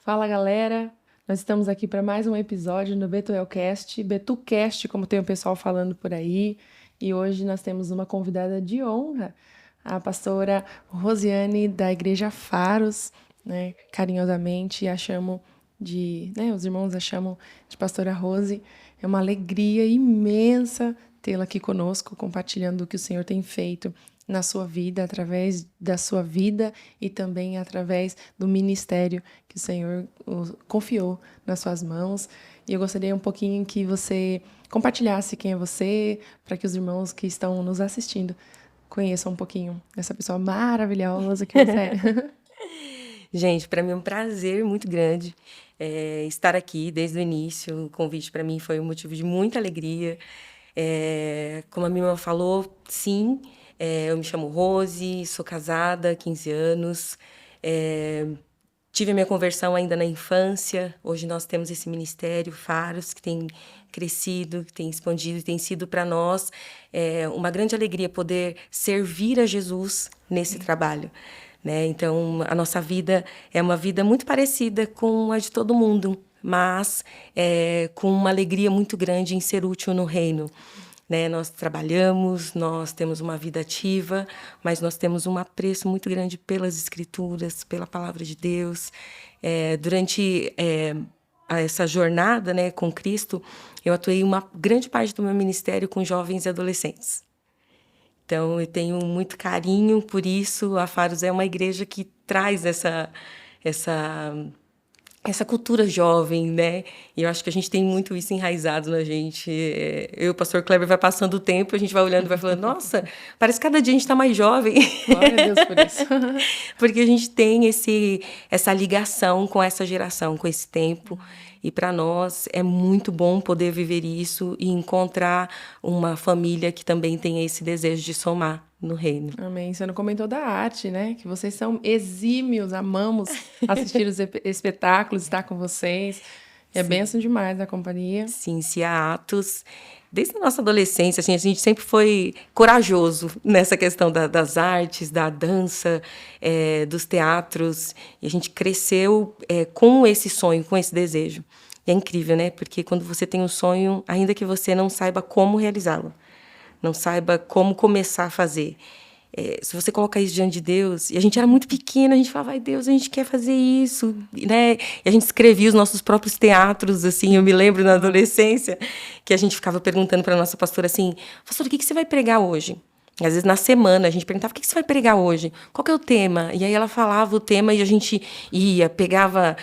Fala, galera! Nós estamos aqui para mais um episódio no BetuelCast, BetuCast, como tem o pessoal falando por aí. E hoje nós temos uma convidada de honra, a pastora Rosiane, da Igreja Faros, né? Carinhosamente a chamam de, né? Os irmãos a chamam de pastora Rose. É uma alegria imensa tê-la aqui conosco, compartilhando o que o Senhor tem feito na sua vida, através da sua vida e também através do ministério que o Senhor confiou nas suas mãos. E eu gostaria um pouquinho que você compartilhasse quem é você, para que os irmãos que estão nos assistindo conheçam um pouquinho dessa pessoa maravilhosa que você é. Gente, para mim é um prazer muito grande estar aqui desde o início. O convite para mim foi um motivo de muita alegria. Como a minha irmã falou, sim, eu me chamo Rose, sou casada há 15 anos. Tive a minha conversão ainda na infância. Hoje nós temos esse ministério, Faros, que tem crescido, que tem expandido e tem sido para nós uma grande alegria poder servir a Jesus nesse trabalho. Né? Então, a nossa vida é uma vida muito parecida com a de todo mundo, mas com uma alegria muito grande em ser útil no reino. Né? Nós trabalhamos, nós temos uma vida ativa, mas nós temos um apreço muito grande pelas Escrituras, pela Palavra de Deus. Durante essa jornada, né, com Cristo, eu atuei uma grande parte do meu ministério com jovens e adolescentes. Então, eu tenho muito carinho por isso. A Faros é uma igreja que traz essa cultura jovem, né? E eu acho que a gente tem muito isso enraizado na gente. Eu e o pastor Kleber vai passando o tempo, a gente vai olhando e vai falando, nossa, parece que cada dia a gente está mais jovem. Glória a Deus por isso. Porque a gente tem essa ligação com essa geração, com esse tempo. E para nós é muito bom poder viver isso e encontrar uma família que também tenha esse desejo de somar no reino. Amém. Você não comentou da arte, né? Que vocês são exímios, amamos assistir os espetáculos, estar com vocês. É bênção demais a companhia. Sim, se há atos. Desde a nossa adolescência, assim, a gente sempre foi corajoso nessa questão das artes, da dança, dos teatros. E a gente cresceu com esse sonho, com esse desejo. E é incrível, né? Porque quando você tem um sonho, ainda que você não saiba como realizá-lo, não saiba como começar a fazer. Se você colocar isso diante de Deus, e a gente era muito pequena, a gente falava, ai Deus, a gente quer fazer isso, né? E a gente escrevia os nossos próprios teatros, assim, eu me lembro na adolescência, que a gente ficava perguntando para a nossa pastora assim, pastora, o que você vai pregar hoje? Às vezes, na semana, a gente perguntava, o que você vai pregar hoje? Qual que é o tema? E aí ela falava o tema e a gente pegava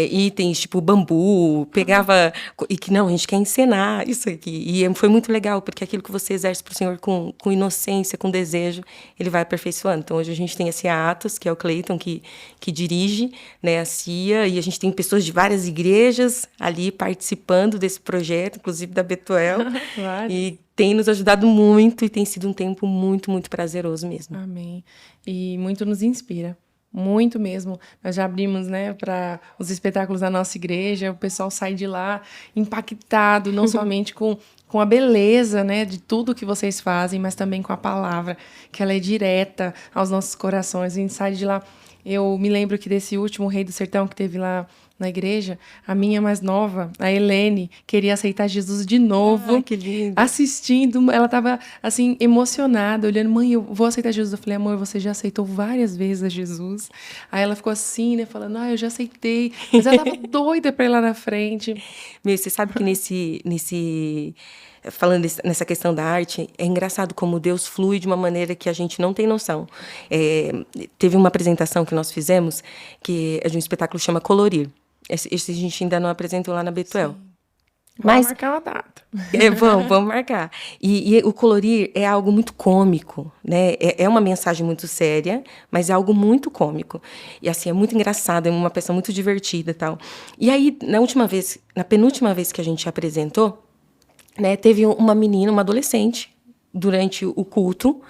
itens tipo bambu, pegava... E que, não, a gente quer encenar isso aqui. E foi muito legal, porque aquilo que você exerce para o Senhor com inocência, com desejo, ele vai aperfeiçoando. Então, hoje a gente tem esse Atos, que é o Cleiton, que dirige, né, a CIA, e a gente tem pessoas de várias igrejas ali participando desse projeto, inclusive da Betuel. E tem nos ajudado muito e tem sido um tempo muito, muito prazeroso mesmo. Amém. E muito nos inspira. Muito mesmo. Nós já abrimos, né, para os espetáculos da nossa igreja, o pessoal sai de lá impactado, não somente com a beleza, né, de tudo que vocês fazem, mas também com a palavra, que ela é direta aos nossos corações. A gente sai de lá. Eu me lembro que desse último Rei do Sertão que teve lá na igreja, a minha mais nova, a Helene, queria aceitar Jesus de novo. Que lindo. Assistindo, ela estava assim, emocionada, olhando, mãe, eu vou aceitar Jesus. Eu falei, amor, você já aceitou várias vezes a Jesus. Aí ela ficou assim, né, falando, eu já aceitei. Mas ela estava doida para ir lá na frente. Meu, você sabe que falando nessa questão da arte, é engraçado como Deus flui de uma maneira que a gente não tem noção. Teve uma apresentação que nós fizemos, que é de um espetáculo que chama Colorir. Esse a gente ainda não apresentou lá na Betuel. Sim. Vamos marcar uma data. Vamos marcar. E o Colorir é algo muito cômico, né? É uma mensagem muito séria, mas é algo muito cômico. E assim, é muito engraçado, é uma peça muito divertida e tal. E aí, na penúltima vez que a gente apresentou, né, teve uma menina, uma adolescente, durante o culto,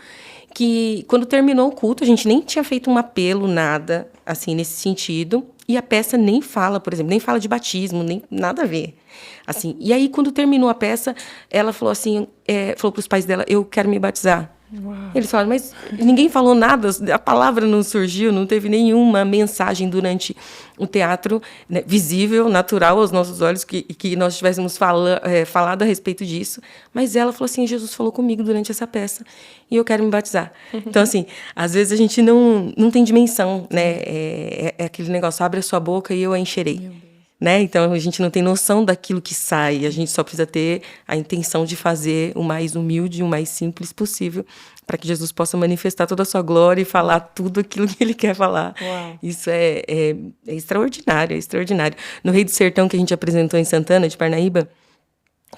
que quando terminou o culto, a gente nem tinha feito um apelo, nada, assim, nesse sentido, e a peça nem fala, por exemplo, nem fala de batismo, nem nada a ver. Assim, e aí, quando terminou a peça, ela falou assim, falou para os pais dela, eu quero me batizar. Uau. Eles falaram, mas ninguém falou nada, a palavra não surgiu, não teve nenhuma mensagem durante o teatro, né, visível, natural aos nossos olhos, que nós tivéssemos falado a respeito disso. Mas ela falou assim, Jesus falou comigo durante essa peça e eu quero me batizar. Então, assim, às vezes a gente não tem dimensão, né? É aquele negócio, abre a sua boca e eu a encherei. Né? Então, a gente não tem noção daquilo que sai. A gente só precisa ter a intenção de fazer o mais humilde, o mais simples possível, para que Jesus possa manifestar toda a sua glória e falar tudo aquilo que ele quer falar. Uau. Isso é extraordinário, é extraordinário. No Rei do Sertão, que a gente apresentou em Santana, de Parnaíba,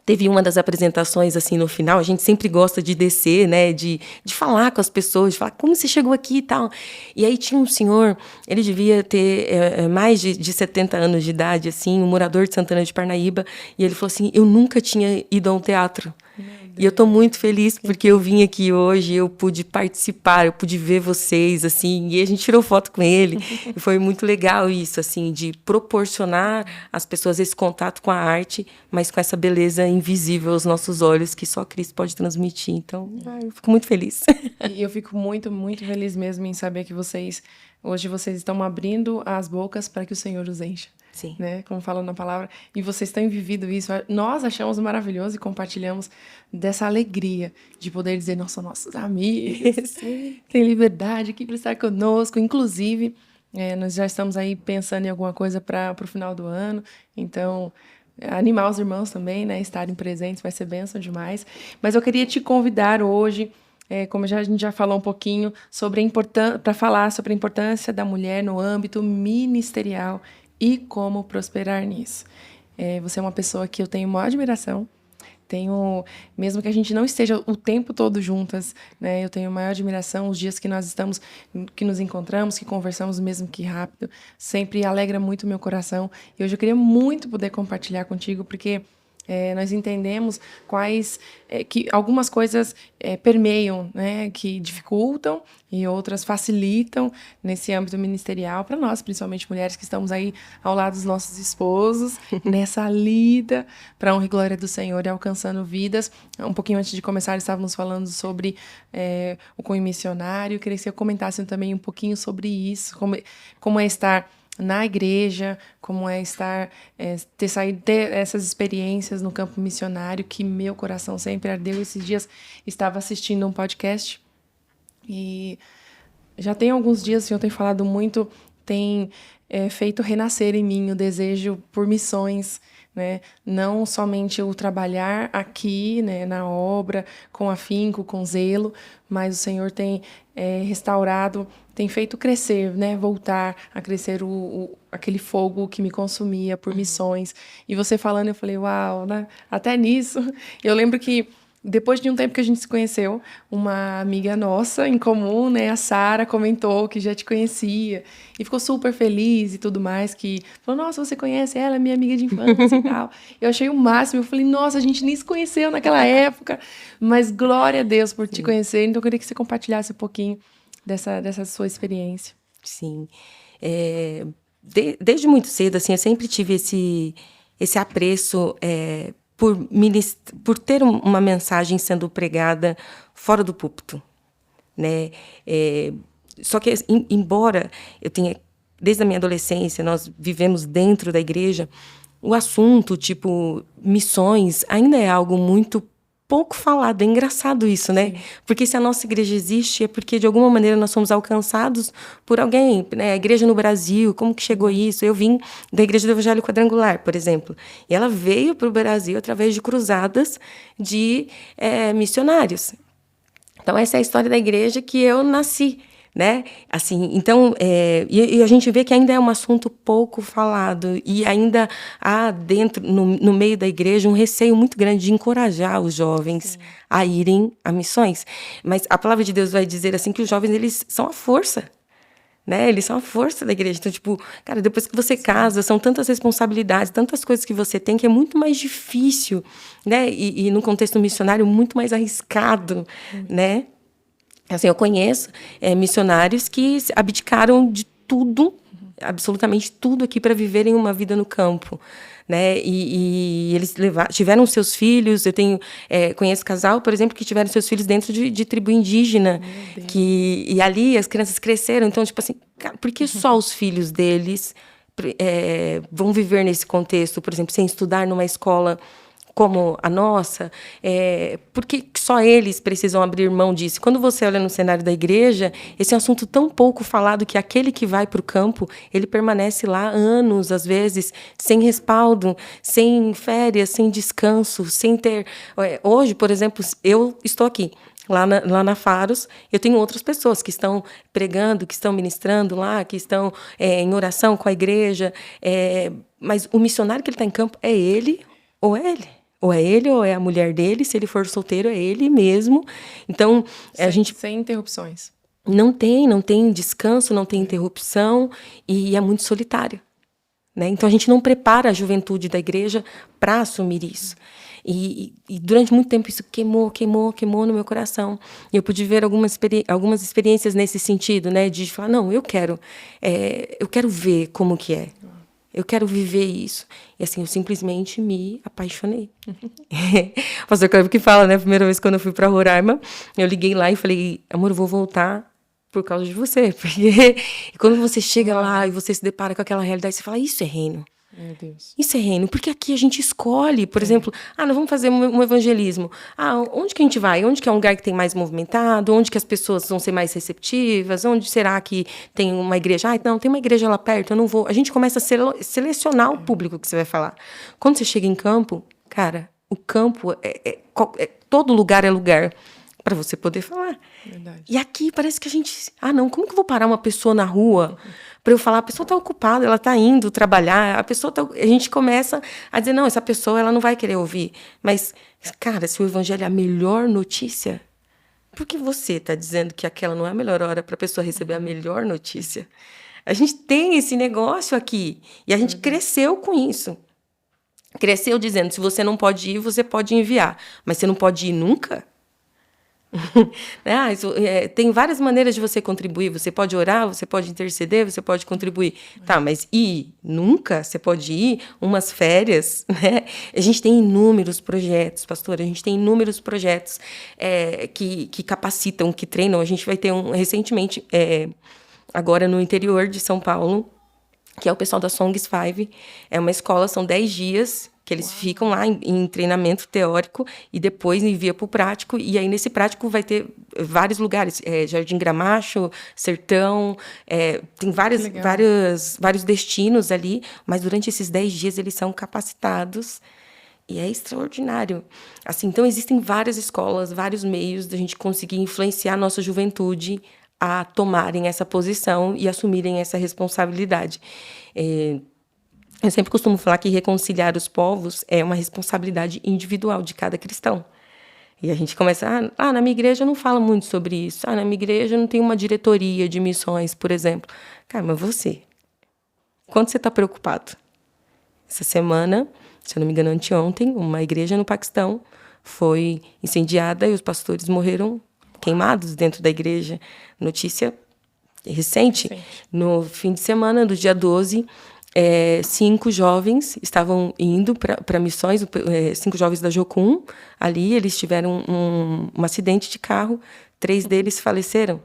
teve uma das apresentações, assim, no final, a gente sempre gosta de descer, né, de falar com as pessoas, de falar como você chegou aqui e tal. E aí tinha um senhor, ele devia ter mais de 70 anos de idade, assim, um morador de Santana de Parnaíba, e ele falou assim, eu nunca tinha ido a um teatro. E eu estou muito feliz porque eu vim aqui hoje, eu pude participar, eu pude ver vocês, assim, e a gente tirou foto com ele. E foi muito legal isso, assim, de proporcionar às pessoas esse contato com a arte, mas com essa beleza invisível aos nossos olhos que só Cristo pode transmitir. Então, eu fico muito feliz. E eu fico muito, muito feliz mesmo em saber que hoje vocês estão abrindo as bocas para que o Senhor os encha. Sim. Né? Como fala na palavra, e vocês têm vivido isso. Nós achamos maravilhoso e compartilhamos dessa alegria de poder dizer, nós somos nossos amigos, tem liberdade aqui para estar conosco. Inclusive, nós já estamos aí pensando em alguma coisa para o final do ano, então animar os irmãos também, né? Estarem presentes vai ser bênção demais. Mas eu queria te convidar hoje, como a gente já falou um pouquinho, para falar sobre a importância da mulher no âmbito ministerial e como prosperar nisso. Você é uma pessoa que eu tenho maior admiração, mesmo que a gente não esteja o tempo todo juntas, né, eu tenho maior admiração, os dias que que nos encontramos, que conversamos mesmo que rápido, sempre alegra muito o meu coração, e hoje eu queria muito poder compartilhar contigo, porque nós entendemos que algumas coisas permeiam, né, que dificultam e outras facilitam nesse âmbito ministerial para nós, principalmente mulheres que estamos aí ao lado dos nossos esposos, nessa lida para a honra e glória do Senhor e alcançando vidas. Um pouquinho antes de começar, estávamos falando sobre o cunho missionário. Eu queria que você comentasse também um pouquinho sobre isso, como é estar na igreja, como é ter essas experiências no campo missionário, que meu coração sempre ardeu. Esses dias estava assistindo um podcast e já tem alguns dias, o Senhor tem falado muito, tem feito renascer em mim o desejo por missões, né? Não somente o trabalhar aqui, né, na obra, com afinco, com zelo, mas o Senhor tem restaurado, tem feito crescer, né, voltar a crescer aquele fogo que me consumia por missões. E você falando, eu falei, uau, né? Até nisso. Eu lembro que depois de um tempo que a gente se conheceu, uma amiga nossa em comum, né, a Sara, comentou que já te conhecia e ficou super feliz e tudo mais, que falou, nossa, você conhece ela, minha amiga de infância e tal. Eu achei o máximo, eu falei, nossa, a gente nem se conheceu naquela época, mas glória a Deus por te conhecer. Então eu queria que você compartilhasse um pouquinho dessa sua experiência. Sim. Desde muito cedo, assim, eu sempre tive esse apreço por ter uma mensagem sendo pregada fora do púlpito, né? Só que, embora eu tenha, desde a minha adolescência, nós vivemos dentro da igreja, o assunto, tipo, missões, ainda é algo muito pouco falado. É engraçado isso, né? Sim. Porque se a nossa igreja existe, é porque, de alguma maneira, nós somos alcançados por alguém, né? A igreja no Brasil, como que chegou isso? Eu vim da Igreja do Evangelho Quadrangular, por exemplo. E ela veio para o Brasil através de cruzadas de missionários. Então, essa é a história da igreja que eu nasci, né? Assim, então, e a gente vê que ainda é um assunto pouco falado e ainda há dentro, no meio da igreja, um receio muito grande de encorajar os jovens a irem a missões. Mas a palavra de Deus vai dizer assim que os jovens, eles são a força, né? Eles são a força da igreja. Então, tipo, cara, depois que você casa, são tantas responsabilidades, tantas coisas que você tem, que é muito mais difícil, né? E no contexto missionário, muito mais arriscado, né? Assim, eu conheço missionários que abdicaram de tudo absolutamente tudo aqui para viverem uma vida no campo, né? E eles tiveram seus filhos. Eu conheço casal, por exemplo, que tiveram seus filhos dentro de tribo indígena, e ali as crianças cresceram. Então, tipo assim, cara, por que só os filhos deles vão viver nesse contexto, por exemplo, sem estudar numa escola como a nossa? Por que só eles precisam abrir mão disso? Quando você olha no cenário da igreja, esse é um assunto tão pouco falado, que aquele que vai para o campo, ele permanece lá anos, às vezes, sem respaldo, sem férias, sem descanso, sem ter... Hoje, por exemplo, eu estou aqui. Lá na Faros, eu tenho outras pessoas que estão pregando, que estão ministrando lá, que estão em oração com a igreja. Mas o missionário que ele está em campo é ele ou é ele? Ou é ele ou é a mulher dele? Se ele for solteiro, é ele mesmo. Então, a gente... Sem interrupções. Não tem descanso, não tem interrupção, e é muito solitário, né? Então, a gente não prepara a juventude da igreja para assumir isso. E durante muito tempo isso queimou no meu coração. E eu pude ver algumas experiências nesse sentido, né? De falar, não, eu quero ver como que é. Eu quero viver isso. E assim, eu simplesmente me apaixonei. O pastor Cleber que fala, né? A primeira vez quando eu fui para Roraima, eu liguei lá e falei, amor, eu vou voltar por causa de você. Porque quando você chega lá e você se depara com aquela realidade, você fala, isso é reino. Meu Deus. Isso é reino, porque aqui a gente escolhe, por exemplo, nós vamos fazer um evangelismo. Onde que a gente vai? Onde que é um lugar que tem mais movimentado? Onde que as pessoas vão ser mais receptivas? Onde será que tem uma igreja? Não, tem uma igreja lá perto, eu não vou. A gente começa a selecionar o público que você vai falar. Quando você chega em campo, cara, o campo todo lugar é lugar para você poder falar. Verdade. E aqui parece que a gente... não, como que eu vou parar uma pessoa na rua para eu falar? A pessoa está ocupada, ela está indo trabalhar, a gente começa a dizer, não, essa pessoa ela não vai querer ouvir. Mas, cara, se o evangelho é a melhor notícia, por que você está dizendo que aquela não é a melhor hora para a pessoa receber a melhor notícia? A gente tem esse negócio aqui, e a gente cresceu com isso. Cresceu dizendo, se você não pode ir, você pode enviar. Mas você não pode ir nunca? Tem várias maneiras de você contribuir. Você pode orar, você pode interceder, você pode contribuir. Tá, mas nunca você pode ir umas férias, né? A gente tem inúmeros projetos, pastor, a gente tem inúmeros projetos que capacitam, que treinam. A gente vai ter recentemente, agora no interior de São Paulo, que é o pessoal da Songs 5. É uma escola, são 10 dias... que eles ficam lá em treinamento teórico e depois envia para o prático. E aí, nesse prático, vai ter vários lugares. Jardim Gramacho, Sertão, tem vários destinos ali. Mas, durante esses 10 dias, eles são capacitados. E é extraordinário. Assim, então, existem várias escolas, vários meios da gente conseguir influenciar a nossa juventude a tomarem essa posição e assumirem essa responsabilidade. Eu sempre costumo falar que reconciliar os povos é uma responsabilidade individual de cada cristão. E a gente começa, na minha igreja não fala muito sobre isso. Na minha igreja não tem uma diretoria de missões, por exemplo. Cara, mas você? Quanto você está preocupado? Essa semana, se eu não me engano, anteontem, uma igreja no Paquistão foi incendiada e os pastores morreram queimados dentro da igreja. Notícia recente. No fim de semana, do dia 12... 5 jovens estavam indo para missões, 5 jovens da Jocum. Ali eles tiveram um acidente de carro, 3 deles faleceram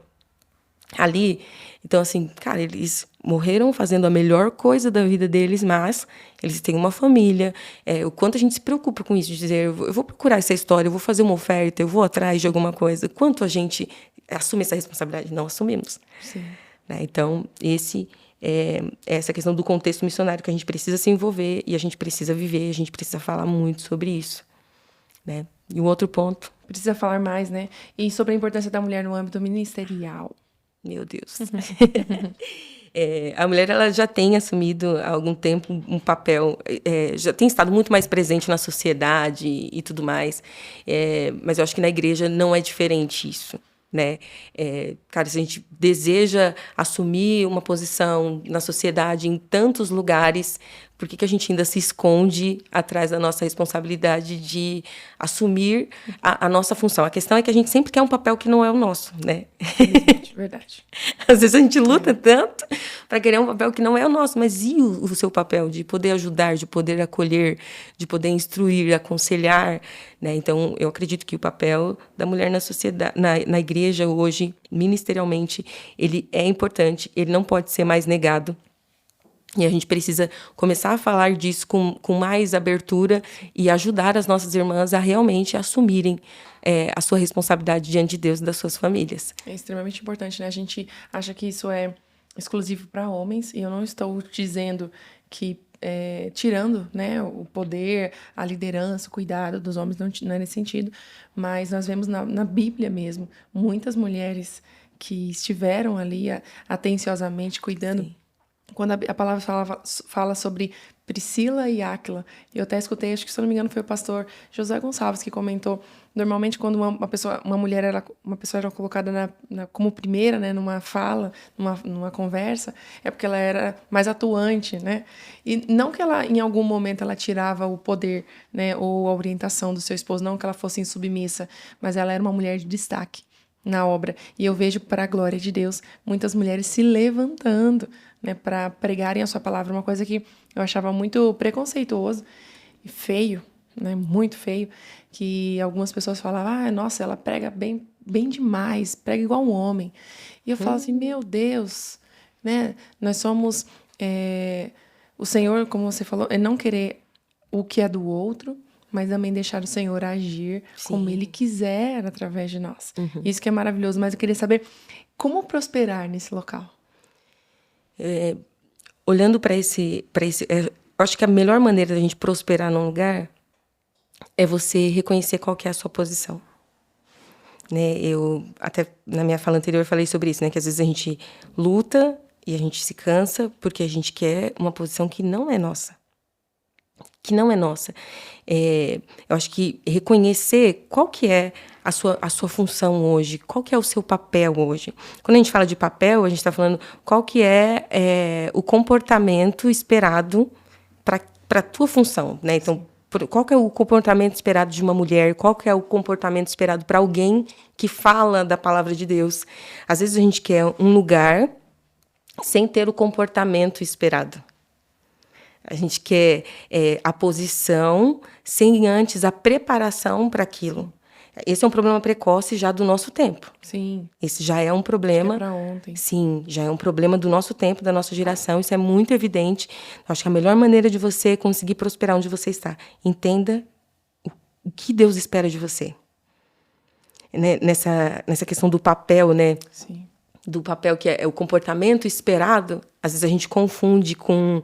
ali. Então, assim, cara, eles morreram fazendo a melhor coisa da vida deles, mas eles têm uma família. O quanto a gente se preocupa com isso, de dizer, eu vou procurar essa história, eu vou fazer uma oferta, eu vou atrás de alguma coisa. Quanto a gente assume essa responsabilidade? Não assumimos. Sim. Né? Então, essa questão do contexto missionário que a gente precisa se envolver e a gente precisa viver, a gente precisa falar muito sobre isso, né? E o outro ponto... Precisa falar mais, né? E sobre a importância da mulher no âmbito ministerial. Meu Deus. A mulher ela já tem assumido há algum tempo um papel, já tem estado muito mais presente na sociedade e tudo mais, mas eu acho que na igreja não é diferente isso. Né? Cara, se a gente deseja assumir uma posição na sociedade em tantos lugares, por que a gente ainda se esconde atrás da nossa responsabilidade de assumir a nossa função? A questão é que a gente sempre quer um papel que não é o nosso, né? Verdade. Às vezes a gente luta tanto para querer um papel que não é o nosso, mas e o seu papel de poder ajudar, de poder acolher, de poder instruir, aconselhar, né? Então, eu acredito que o papel da mulher na sociedade, na igreja hoje, ministerialmente, ele é importante, ele não pode ser mais negado. E a gente precisa começar a falar disso com mais abertura e ajudar as nossas irmãs a realmente assumirem a sua responsabilidade diante de Deus e das suas famílias. É extremamente importante, né? A gente acha que isso é exclusivo para homens, e eu não estou dizendo que tirando, né, o poder, a liderança, o cuidado dos homens, não é nesse sentido, mas nós vemos na Bíblia mesmo muitas mulheres que estiveram ali atenciosamente cuidando. Sim. Quando a palavra fala sobre Priscila e Áquila, eu até escutei, acho que se eu não me engano foi o pastor José Gonçalves que comentou, normalmente quando uma pessoa era colocada como primeira, né, numa fala, numa conversa, é porque ela era mais atuante, né? E não que ela, em algum momento, ela tirava o poder, né, ou a orientação do seu esposo, não que ela fosse insubmissa, mas ela era uma mulher de destaque na obra. E eu vejo, para a glória de Deus, muitas mulheres se levantando, né, para pregarem a sua palavra, uma coisa que eu achava muito preconceituoso e feio, né, muito feio, que algumas pessoas falavam, nossa, ela prega bem, bem demais, prega igual um homem. E eu falo assim, meu Deus, né, nós somos, o Senhor, como você falou, é não querer o que é do outro, mas também deixar o Senhor agir como Ele quiser através de nós. Uhum. Isso que é maravilhoso, mas eu queria saber como prosperar nesse local. Olhando para esse eu acho que a melhor maneira da gente prosperar num lugar é você reconhecer qual que é a sua posição. Né? Eu, até na minha fala anterior, falei sobre isso, né? Que às vezes a gente luta e a gente se cansa porque a gente quer uma posição que não é nossa. Que não é nossa. Eu acho que reconhecer qual que é a sua função hoje, qual que é o seu papel hoje. Quando a gente fala de papel, a gente está falando qual que é o comportamento esperado para a tua função, né? Então, qual que é o comportamento esperado de uma mulher, qual que é o comportamento esperado para alguém que fala da palavra de Deus. Às vezes a gente quer um lugar sem ter o comportamento esperado. A gente quer a posição sem antes a preparação para aquilo. Esse é um problema precoce já do nosso tempo. Sim. Esse já é um problema. Para ontem. Sim, já é um problema do nosso tempo, da nossa geração. Isso é muito evidente. Eu acho que a melhor maneira de você conseguir prosperar onde você está, entenda o que Deus espera de você. Né? Nessa questão do papel, né? Sim. Do papel que é o comportamento esperado, às vezes a gente confunde com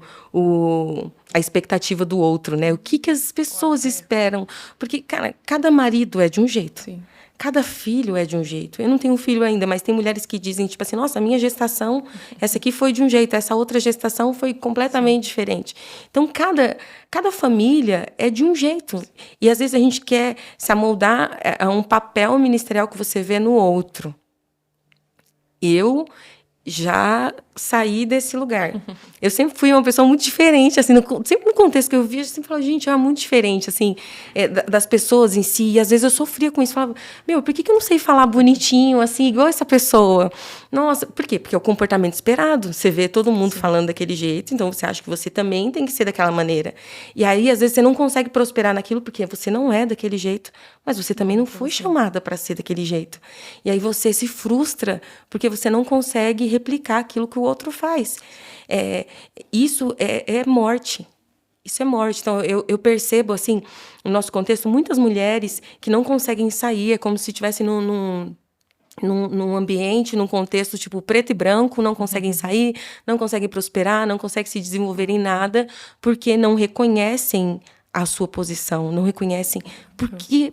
a expectativa do outro, né? O que as pessoas esperam? Porque, cara, cada marido é de um jeito. Sim. Cada filho é de um jeito. Eu não tenho filho ainda, mas tem mulheres que dizem, tipo assim, nossa, a minha gestação, essa aqui foi de um jeito, essa outra gestação foi completamente diferente. Então, cada família é de um jeito. E, às vezes, a gente quer se amoldar a um papel ministerial que você vê no outro. Eu já saí desse lugar. Eu sempre fui uma pessoa muito diferente, assim, sempre no contexto que eu via, eu sempre falava, gente, é muito diferente, assim, das pessoas em si, e às vezes eu sofria com isso, falava, por que eu não sei falar bonitinho, assim, igual essa pessoa? Nossa, por quê? Porque é o comportamento esperado, você vê todo mundo Sim. falando daquele jeito, então você acha que você também tem que ser daquela maneira. E aí, às vezes, você não consegue prosperar naquilo porque você não é daquele jeito, mas você também não foi chamada para ser daquele jeito. E aí você se frustra porque você não consegue replicar aquilo que o outro faz. Isso é morte. Isso é morte. Então, eu percebo, assim, no nosso contexto, muitas mulheres que não conseguem sair, é como se estivessem num ambiente, num contexto tipo preto e branco, não conseguem sair, não conseguem prosperar, não conseguem se desenvolver em nada, porque não reconhecem a sua posição, não reconhecem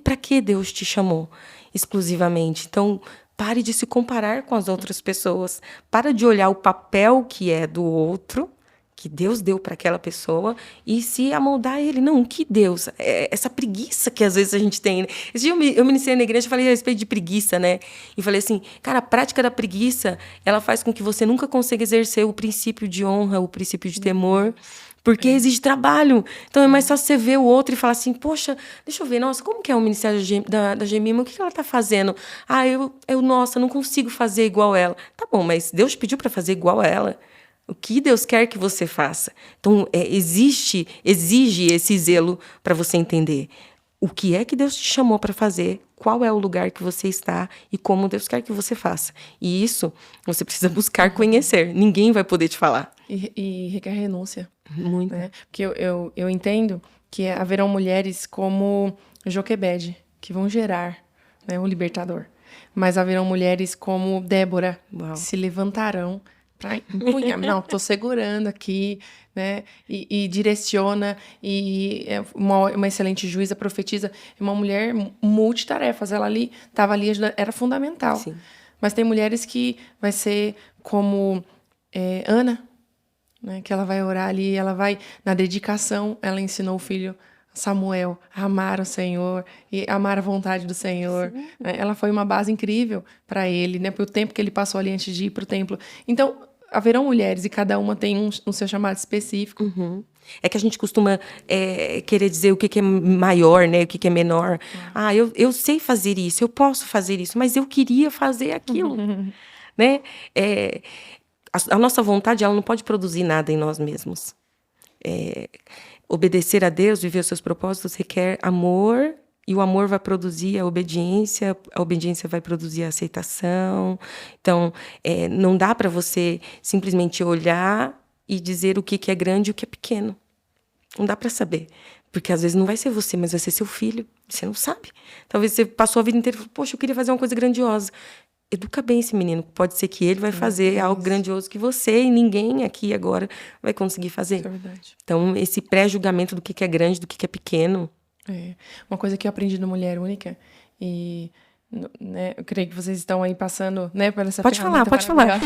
para que Deus te chamou exclusivamente. Então, pare de se comparar com as outras pessoas. Para de olhar o papel que é do outro, que Deus deu para aquela pessoa, e se amoldar a ele. Não, o que Deus? Essa preguiça que às vezes a gente tem. Esse dia eu ministrei na igreja e falei a respeito de preguiça, né? E falei assim, cara, a prática da preguiça, ela faz com que você nunca consiga exercer o princípio de honra, o princípio de temor, Porque exige trabalho. Então, é mais fácil você ver o outro e falar assim, poxa, deixa eu ver, nossa, como que é o Ministério da Gemima? O que ela está fazendo? Nossa, não consigo fazer igual ela. Tá bom, mas Deus pediu para fazer igual a ela. O que Deus quer que você faça? Então, exige esse zelo para você entender o que é que Deus te chamou para fazer, qual é o lugar que você está e como Deus quer que você faça. E isso você precisa buscar conhecer. Ninguém vai poder te falar. E requer renúncia. Muito. Né? Porque eu entendo que haverão mulheres como Joquebede, que vão gerar, né, um libertador. Mas haverão mulheres como Débora, que se levantarão para empunhar. Não, estou segurando aqui, né? E direciona, e é uma excelente juíza, profetiza. É uma mulher multitarefas. Ela estava ali, era fundamental. Sim. Mas tem mulheres que vai ser como Ana, né, que ela vai orar ali, ela vai, na dedicação, ela ensinou o filho Samuel a amar o Senhor e amar a vontade do Senhor. Né? Ela foi uma base incrível para ele, né, pelo tempo que ele passou ali antes de ir para o templo. Então, haverão mulheres e cada uma tem um seu chamado específico. Uhum. É que a gente costuma querer dizer o que é maior, né? O que é menor. Eu sei fazer isso, eu posso fazer isso, mas eu queria fazer aquilo. Né? A nossa vontade, ela não pode produzir nada em nós mesmos. Obedecer a Deus, viver os seus propósitos, requer amor, e o amor vai produzir a obediência vai produzir a aceitação. Então, não dá para você simplesmente olhar e dizer o que é grande e o que é pequeno. Não dá para saber. Porque às vezes não vai ser você, mas vai ser seu filho. Você não sabe. Talvez você passou a vida inteira e falou, poxa, eu queria fazer uma coisa grandiosa. Educa bem esse menino. Pode ser que ele vai fazer algo grandioso que você e ninguém aqui agora vai conseguir fazer. Isso é verdade. Então, esse pré-julgamento do que é grande, do que é pequeno. Uma coisa que eu aprendi no Mulher Única, e né, eu creio que vocês estão aí passando, né, por essa ferramenta. Pode falar.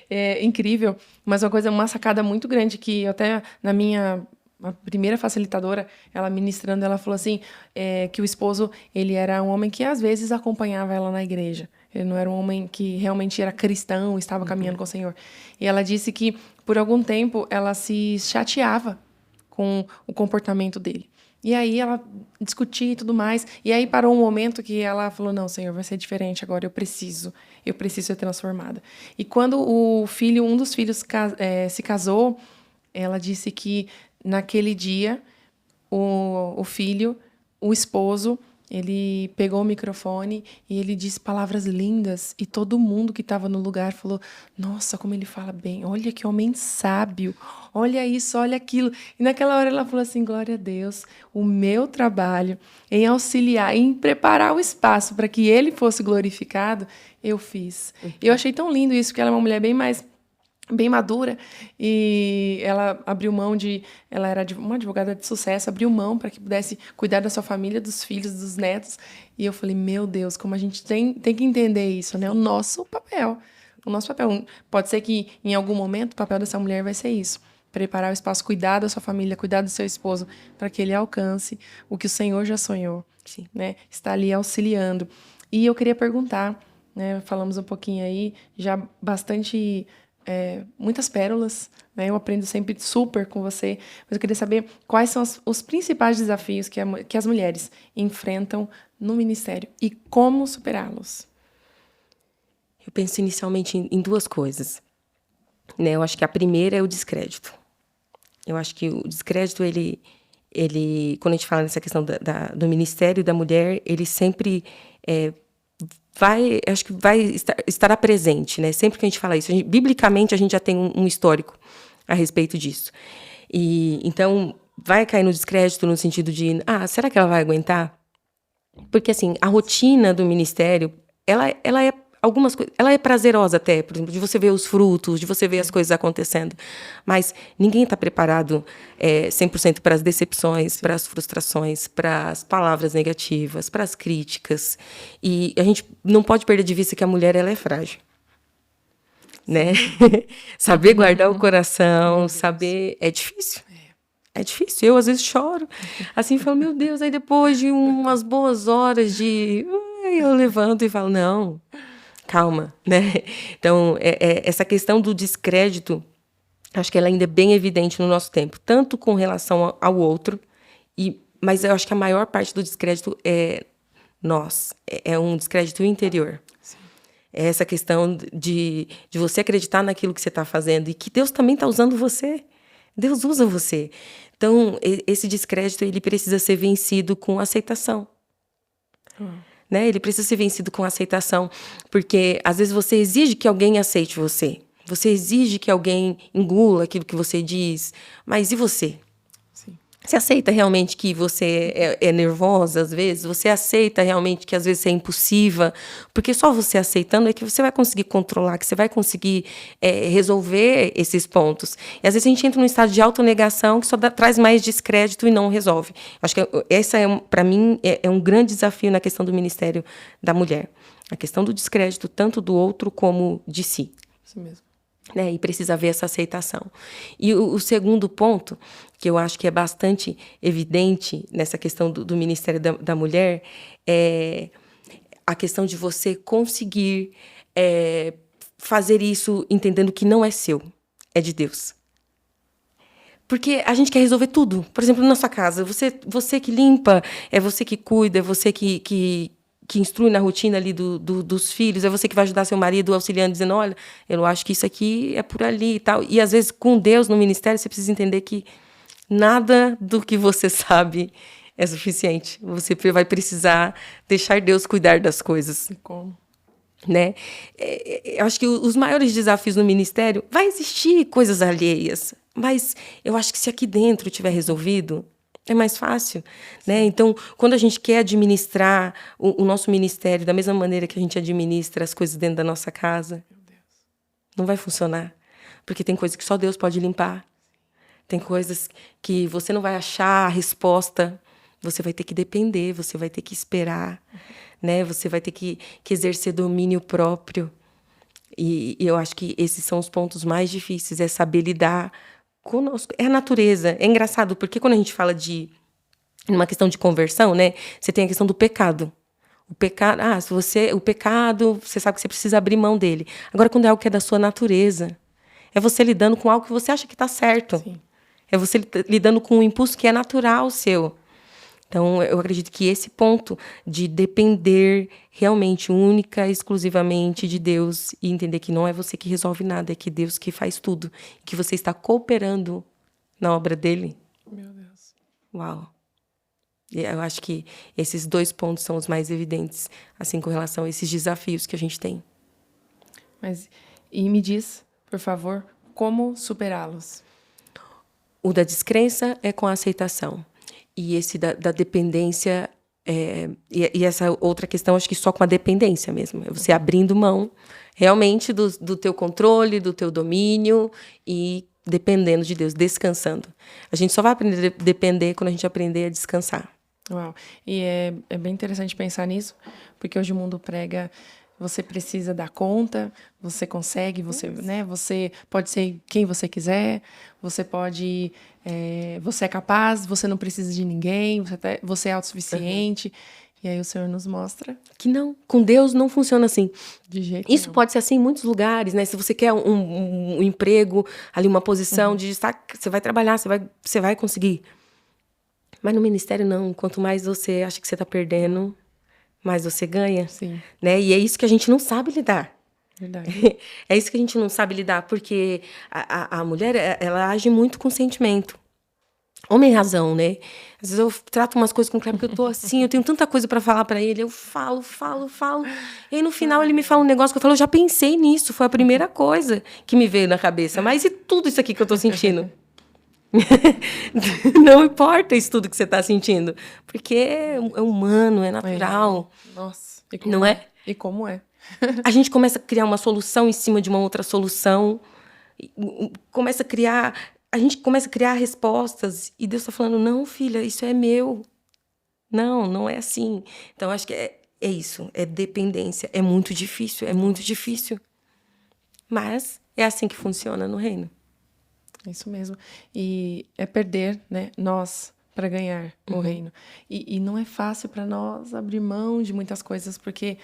É incrível, mas uma sacada muito grande que eu até na minha a primeira facilitadora, ela ministrando, ela falou assim, que o esposo, ele era um homem que às vezes acompanhava ela na igreja. Ele não era um homem que realmente era cristão, estava caminhando com o Senhor. E ela disse que, por algum tempo, ela se chateava com o comportamento dele. E aí ela discutia e tudo mais. E aí parou um momento que ela falou, não, Senhor, vai ser diferente agora, eu preciso ser transformada. E quando um dos filhos se casou, ela disse que naquele dia, o filho, o esposo, ele pegou o microfone e ele disse palavras lindas. E todo mundo que estava no lugar falou, nossa, como ele fala bem. Olha que homem sábio. Olha isso, olha aquilo. E naquela hora ela falou assim, glória a Deus, o meu trabalho em auxiliar, em preparar o espaço para que ele fosse glorificado, eu fiz. E eu achei tão lindo isso, porque ela é uma mulher bem madura, e ela abriu mão ela era uma advogada de sucesso, abriu mão para que pudesse cuidar da sua família, dos filhos, dos netos, e eu falei, meu Deus, como a gente tem que entender isso, né? O nosso papel, pode ser que em algum momento o papel dessa mulher vai ser isso, preparar o espaço, cuidar da sua família, cuidar do seu esposo, para que ele alcance o que o Senhor já sonhou, né? Está ali auxiliando. E eu queria perguntar, né? Falamos um pouquinho aí, já bastante... muitas pérolas, né? Eu aprendo sempre super com você, mas eu queria saber quais são os principais desafios que as mulheres enfrentam no ministério e como superá-los. Eu penso inicialmente em duas coisas, né? Eu acho que a primeira é o descrédito. Eu acho que o descrédito, ele quando a gente fala nessa questão do ministério da mulher, ele sempre estará presente, né? Sempre que a gente fala isso, biblicamente a gente já tem um histórico a respeito disso. E então vai cair no descrédito no sentido de, será que ela vai aguentar? Porque assim, a rotina do ministério, ela é algumas coisas, ela é prazerosa até, por exemplo, de você ver os frutos, de você ver as coisas acontecendo, mas ninguém está preparado 100% para as decepções, para as frustrações, para as palavras negativas, para as críticas, e a gente não pode perder de vista que a mulher, ela é frágil, né? Saber guardar o coração, saber, é difícil. É difícil, eu às vezes choro, assim, falo, meu Deus, aí depois de umas boas horas eu levanto e falo, não, calma, né? Então, essa questão do descrédito, Acho que ela ainda é bem evidente no nosso tempo, tanto com relação ao outro, mas eu acho que a maior parte do descrédito é nós, é um descrédito interior. Sim. É essa questão de você acreditar naquilo que você está fazendo e que Deus também está usando você. Deus usa você. Então, esse descrédito ele precisa ser vencido com aceitação. Né? Ele precisa ser vencido com aceitação, porque às vezes você exige que alguém aceite você. Você exige que alguém engula aquilo que você diz, mas e você? Sim. Você aceita realmente que você é nervosa às vezes? Você aceita realmente que às vezes você é impulsiva? Porque só você aceitando é que você vai conseguir controlar, que você vai conseguir resolver esses pontos. E às vezes a gente entra num estado de autonegação que só traz mais descrédito e não resolve. Acho que essa, para mim, é um grande desafio na questão do Ministério da Mulher. A questão do descrédito, tanto do outro como de si. Isso mesmo. Né, e precisa haver essa aceitação. E o segundo ponto, que eu acho que é bastante evidente nessa questão do Ministério da Mulher, é a questão de você conseguir fazer isso entendendo que não é seu, é de Deus. Porque a gente quer resolver tudo. Por exemplo, na sua casa, você que limpa, é você que cuida, é você que instrui na rotina ali dos filhos, é você que vai ajudar seu marido auxiliando, dizendo, olha, eu acho que isso aqui é por ali e tal. E, às vezes, com Deus no ministério, você precisa entender que nada do que você sabe é suficiente. Você vai precisar deixar Deus cuidar das coisas. E como? Né? Eu acho que os maiores desafios no ministério, vai existir coisas alheias, mas eu acho que se aqui dentro tiver resolvido, é mais fácil, né? Então, quando a gente quer administrar o nosso ministério da mesma maneira que a gente administra as coisas dentro da nossa casa, não vai funcionar. Porque tem coisas que só Deus pode limpar. Tem coisas que você não vai achar a resposta. Você vai ter que depender, você vai ter que esperar, né? Você vai ter que exercer domínio próprio. E eu acho que esses são os pontos mais difíceis, é saber lidar conosco. É a natureza. É engraçado, porque quando a gente fala numa questão de conversão, né? Você tem a questão do pecado. O pecado, o pecado, você sabe que você precisa abrir mão dele. Agora, quando é algo que é da sua natureza, é você lidando com algo que você acha que está certo. Sim. É você lidando com um impulso que é natural seu. Então, eu acredito que esse ponto de depender realmente, única, exclusivamente de Deus e entender que não é você que resolve nada, é que Deus que faz tudo, que você está cooperando na obra dele. Meu Deus. Uau! Eu acho que esses dois pontos são os mais evidentes, assim, com relação a esses desafios que a gente tem. E me diz, por favor, como superá-los? O da descrença é com a aceitação. E esse da dependência, e essa outra questão, acho que só com a dependência mesmo. É você abrindo mão realmente do teu controle, do teu domínio e dependendo de Deus, descansando. A gente só vai aprender a depender quando a gente aprender a descansar. Uau. E é bem interessante pensar nisso, porque hoje o mundo prega... Você precisa dar conta, você consegue, né? Você pode ser quem você quiser, você pode... você é capaz, você não precisa de ninguém, você é autossuficiente. Uhum. E aí o Senhor nos mostra... Que não, com Deus não funciona assim. De jeito Isso nenhum. pode ser assim em muitos lugares, né? Se você quer um emprego, ali uma posição de destaque, você vai trabalhar, você vai conseguir. Mas no ministério não, quanto mais você acha que você está perdendo... mais você ganha. Sim. Né? E é isso que a gente não sabe lidar. Verdade. É isso que a gente não sabe lidar, porque a mulher, ela age muito com sentimento. Homem razão, né? Às vezes eu trato umas coisas com o Kleber que eu tô assim, eu tenho tanta coisa para falar para ele, eu falo. E aí no final ele me fala um negócio que eu falo, eu já pensei nisso, foi a primeira coisa que me veio na cabeça. Mas e tudo isso aqui que eu tô sentindo? Não importa isso tudo que você está sentindo, porque é humano, é natural. Nossa, não é? E como é? A gente começa a criar uma solução em cima de uma outra solução, a gente começa a criar respostas, e Deus está falando, não, filha, isso é meu. Não é assim. Então, acho que é isso, é dependência. É muito difícil. Mas é assim que funciona no reino. Isso mesmo. E é perder, né, nós para ganhar o reino. E não é fácil para nós abrir mão de muitas coisas, porque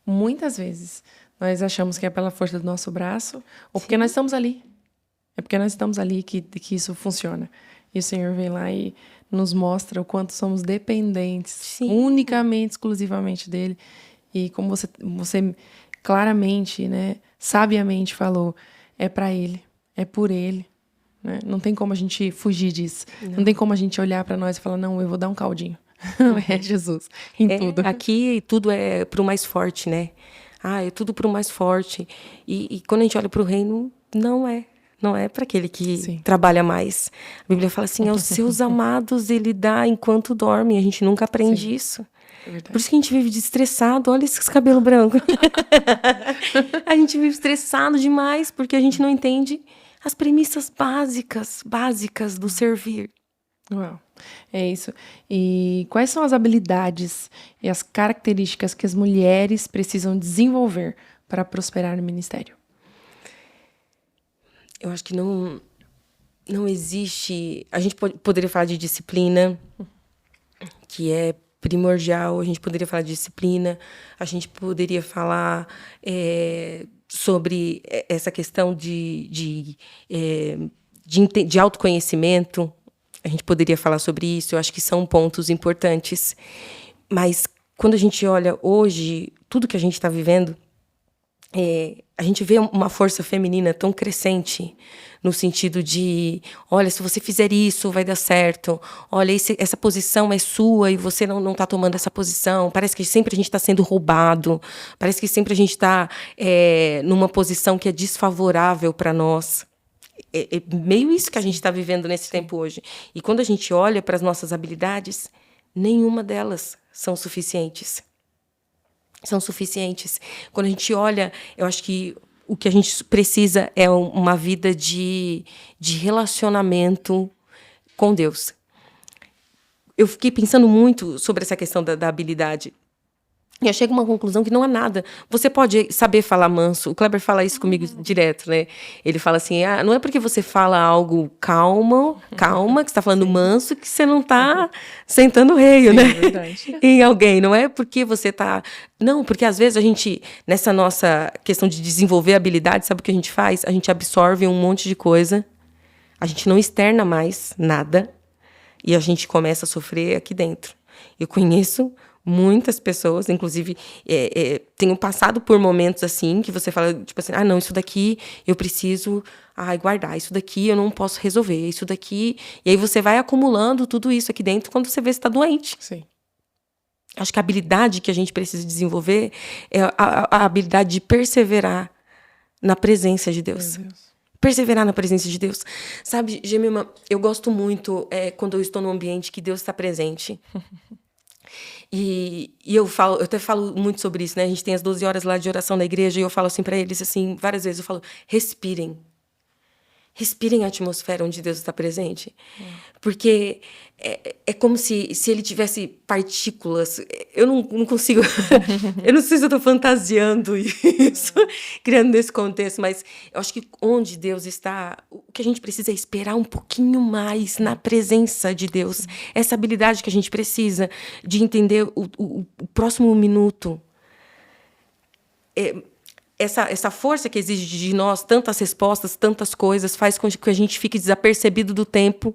muitas vezes nós achamos que é pela força do nosso braço ou porque nós estamos ali. É porque nós estamos ali que isso funciona. E o Senhor vem lá e nos mostra o quanto somos dependentes, Sim. unicamente, exclusivamente dele. E como você claramente, né, sabiamente falou, é para ele, é por ele. Né? Não tem como a gente fugir disso. Não tem como a gente olhar para nós e falar, não, eu vou dar um caldinho. É Jesus, em tudo. Aqui tudo é pro mais forte, né? É tudo pro mais forte. E quando a gente olha pro reino, não é. Não é para aquele que Sim. trabalha mais. A Bíblia fala assim, aos seus amados ele dá enquanto dorme. A gente nunca aprende Sim. isso. É verdade. Por isso que a gente vive estressado. Olha esses cabelos brancos. A gente vive estressado demais porque a gente não entende as premissas básicas do servir. Uau, é isso. E quais são as habilidades e as características que as mulheres precisam desenvolver para prosperar no ministério? Eu acho que não existe... A gente poderia falar de disciplina, que é primordial. A gente poderia falar de disciplina. A gente poderia falar sobre essa questão de autoconhecimento. A gente poderia falar sobre isso. Eu acho que são pontos importantes. Mas quando a gente olha hoje, tudo que a gente está vivendo, a gente vê uma força feminina tão crescente no sentido de, olha, se você fizer isso, vai dar certo. Olha, essa posição é sua e você não está tomando essa posição. Parece que sempre a gente está sendo roubado. Parece que sempre a gente está numa posição que é desfavorável para nós. É meio isso que a gente está vivendo nesse tempo hoje. E quando a gente olha para as nossas habilidades, nenhuma delas são suficientes. São suficientes. Quando a gente olha, eu acho que o que a gente precisa é uma vida de relacionamento com Deus. Eu fiquei pensando muito sobre essa questão da habilidade. E eu chego a uma conclusão que não há nada. Você pode saber falar manso. O Kleber fala isso comigo direto, né? Ele fala assim, não é porque você fala algo calma, que você está falando manso, que você não está sentando o reio, né? É verdade. Em alguém. Não é porque você está... Não, porque às vezes a gente, nessa nossa questão de desenvolver habilidade, sabe o que a gente faz? A gente absorve um monte de coisa, a gente não externa mais nada, e a gente começa a sofrer aqui dentro. Eu conheço muitas pessoas, inclusive tenho passado por momentos assim, que você fala, tipo assim, não, isso daqui eu preciso guardar, isso daqui eu não posso resolver, isso daqui... E aí você vai acumulando tudo isso aqui dentro quando você vê se está doente. Sim. Acho que a habilidade que a gente precisa desenvolver é a habilidade de perseverar na presença de Deus. Perseverar na presença de Deus. Sabe, Gemima, eu gosto muito quando eu estou num ambiente que Deus está presente. E eu até falo muito sobre isso, né? A gente tem as 12 horas lá de oração da igreja e eu falo assim para eles, assim, várias vezes, eu falo, respirem. Respirem a atmosfera onde Deus está presente. Porque é como se ele tivesse partículas. Eu não consigo... Eu não sei se eu estou fantasiando isso, criando nesse contexto, mas eu acho que onde Deus está, o que a gente precisa é esperar um pouquinho mais na presença de Deus. Essa habilidade que a gente precisa de entender o próximo minuto. Essa força que exige de nós, tantas respostas, tantas coisas, faz com que a gente fique desapercebido do tempo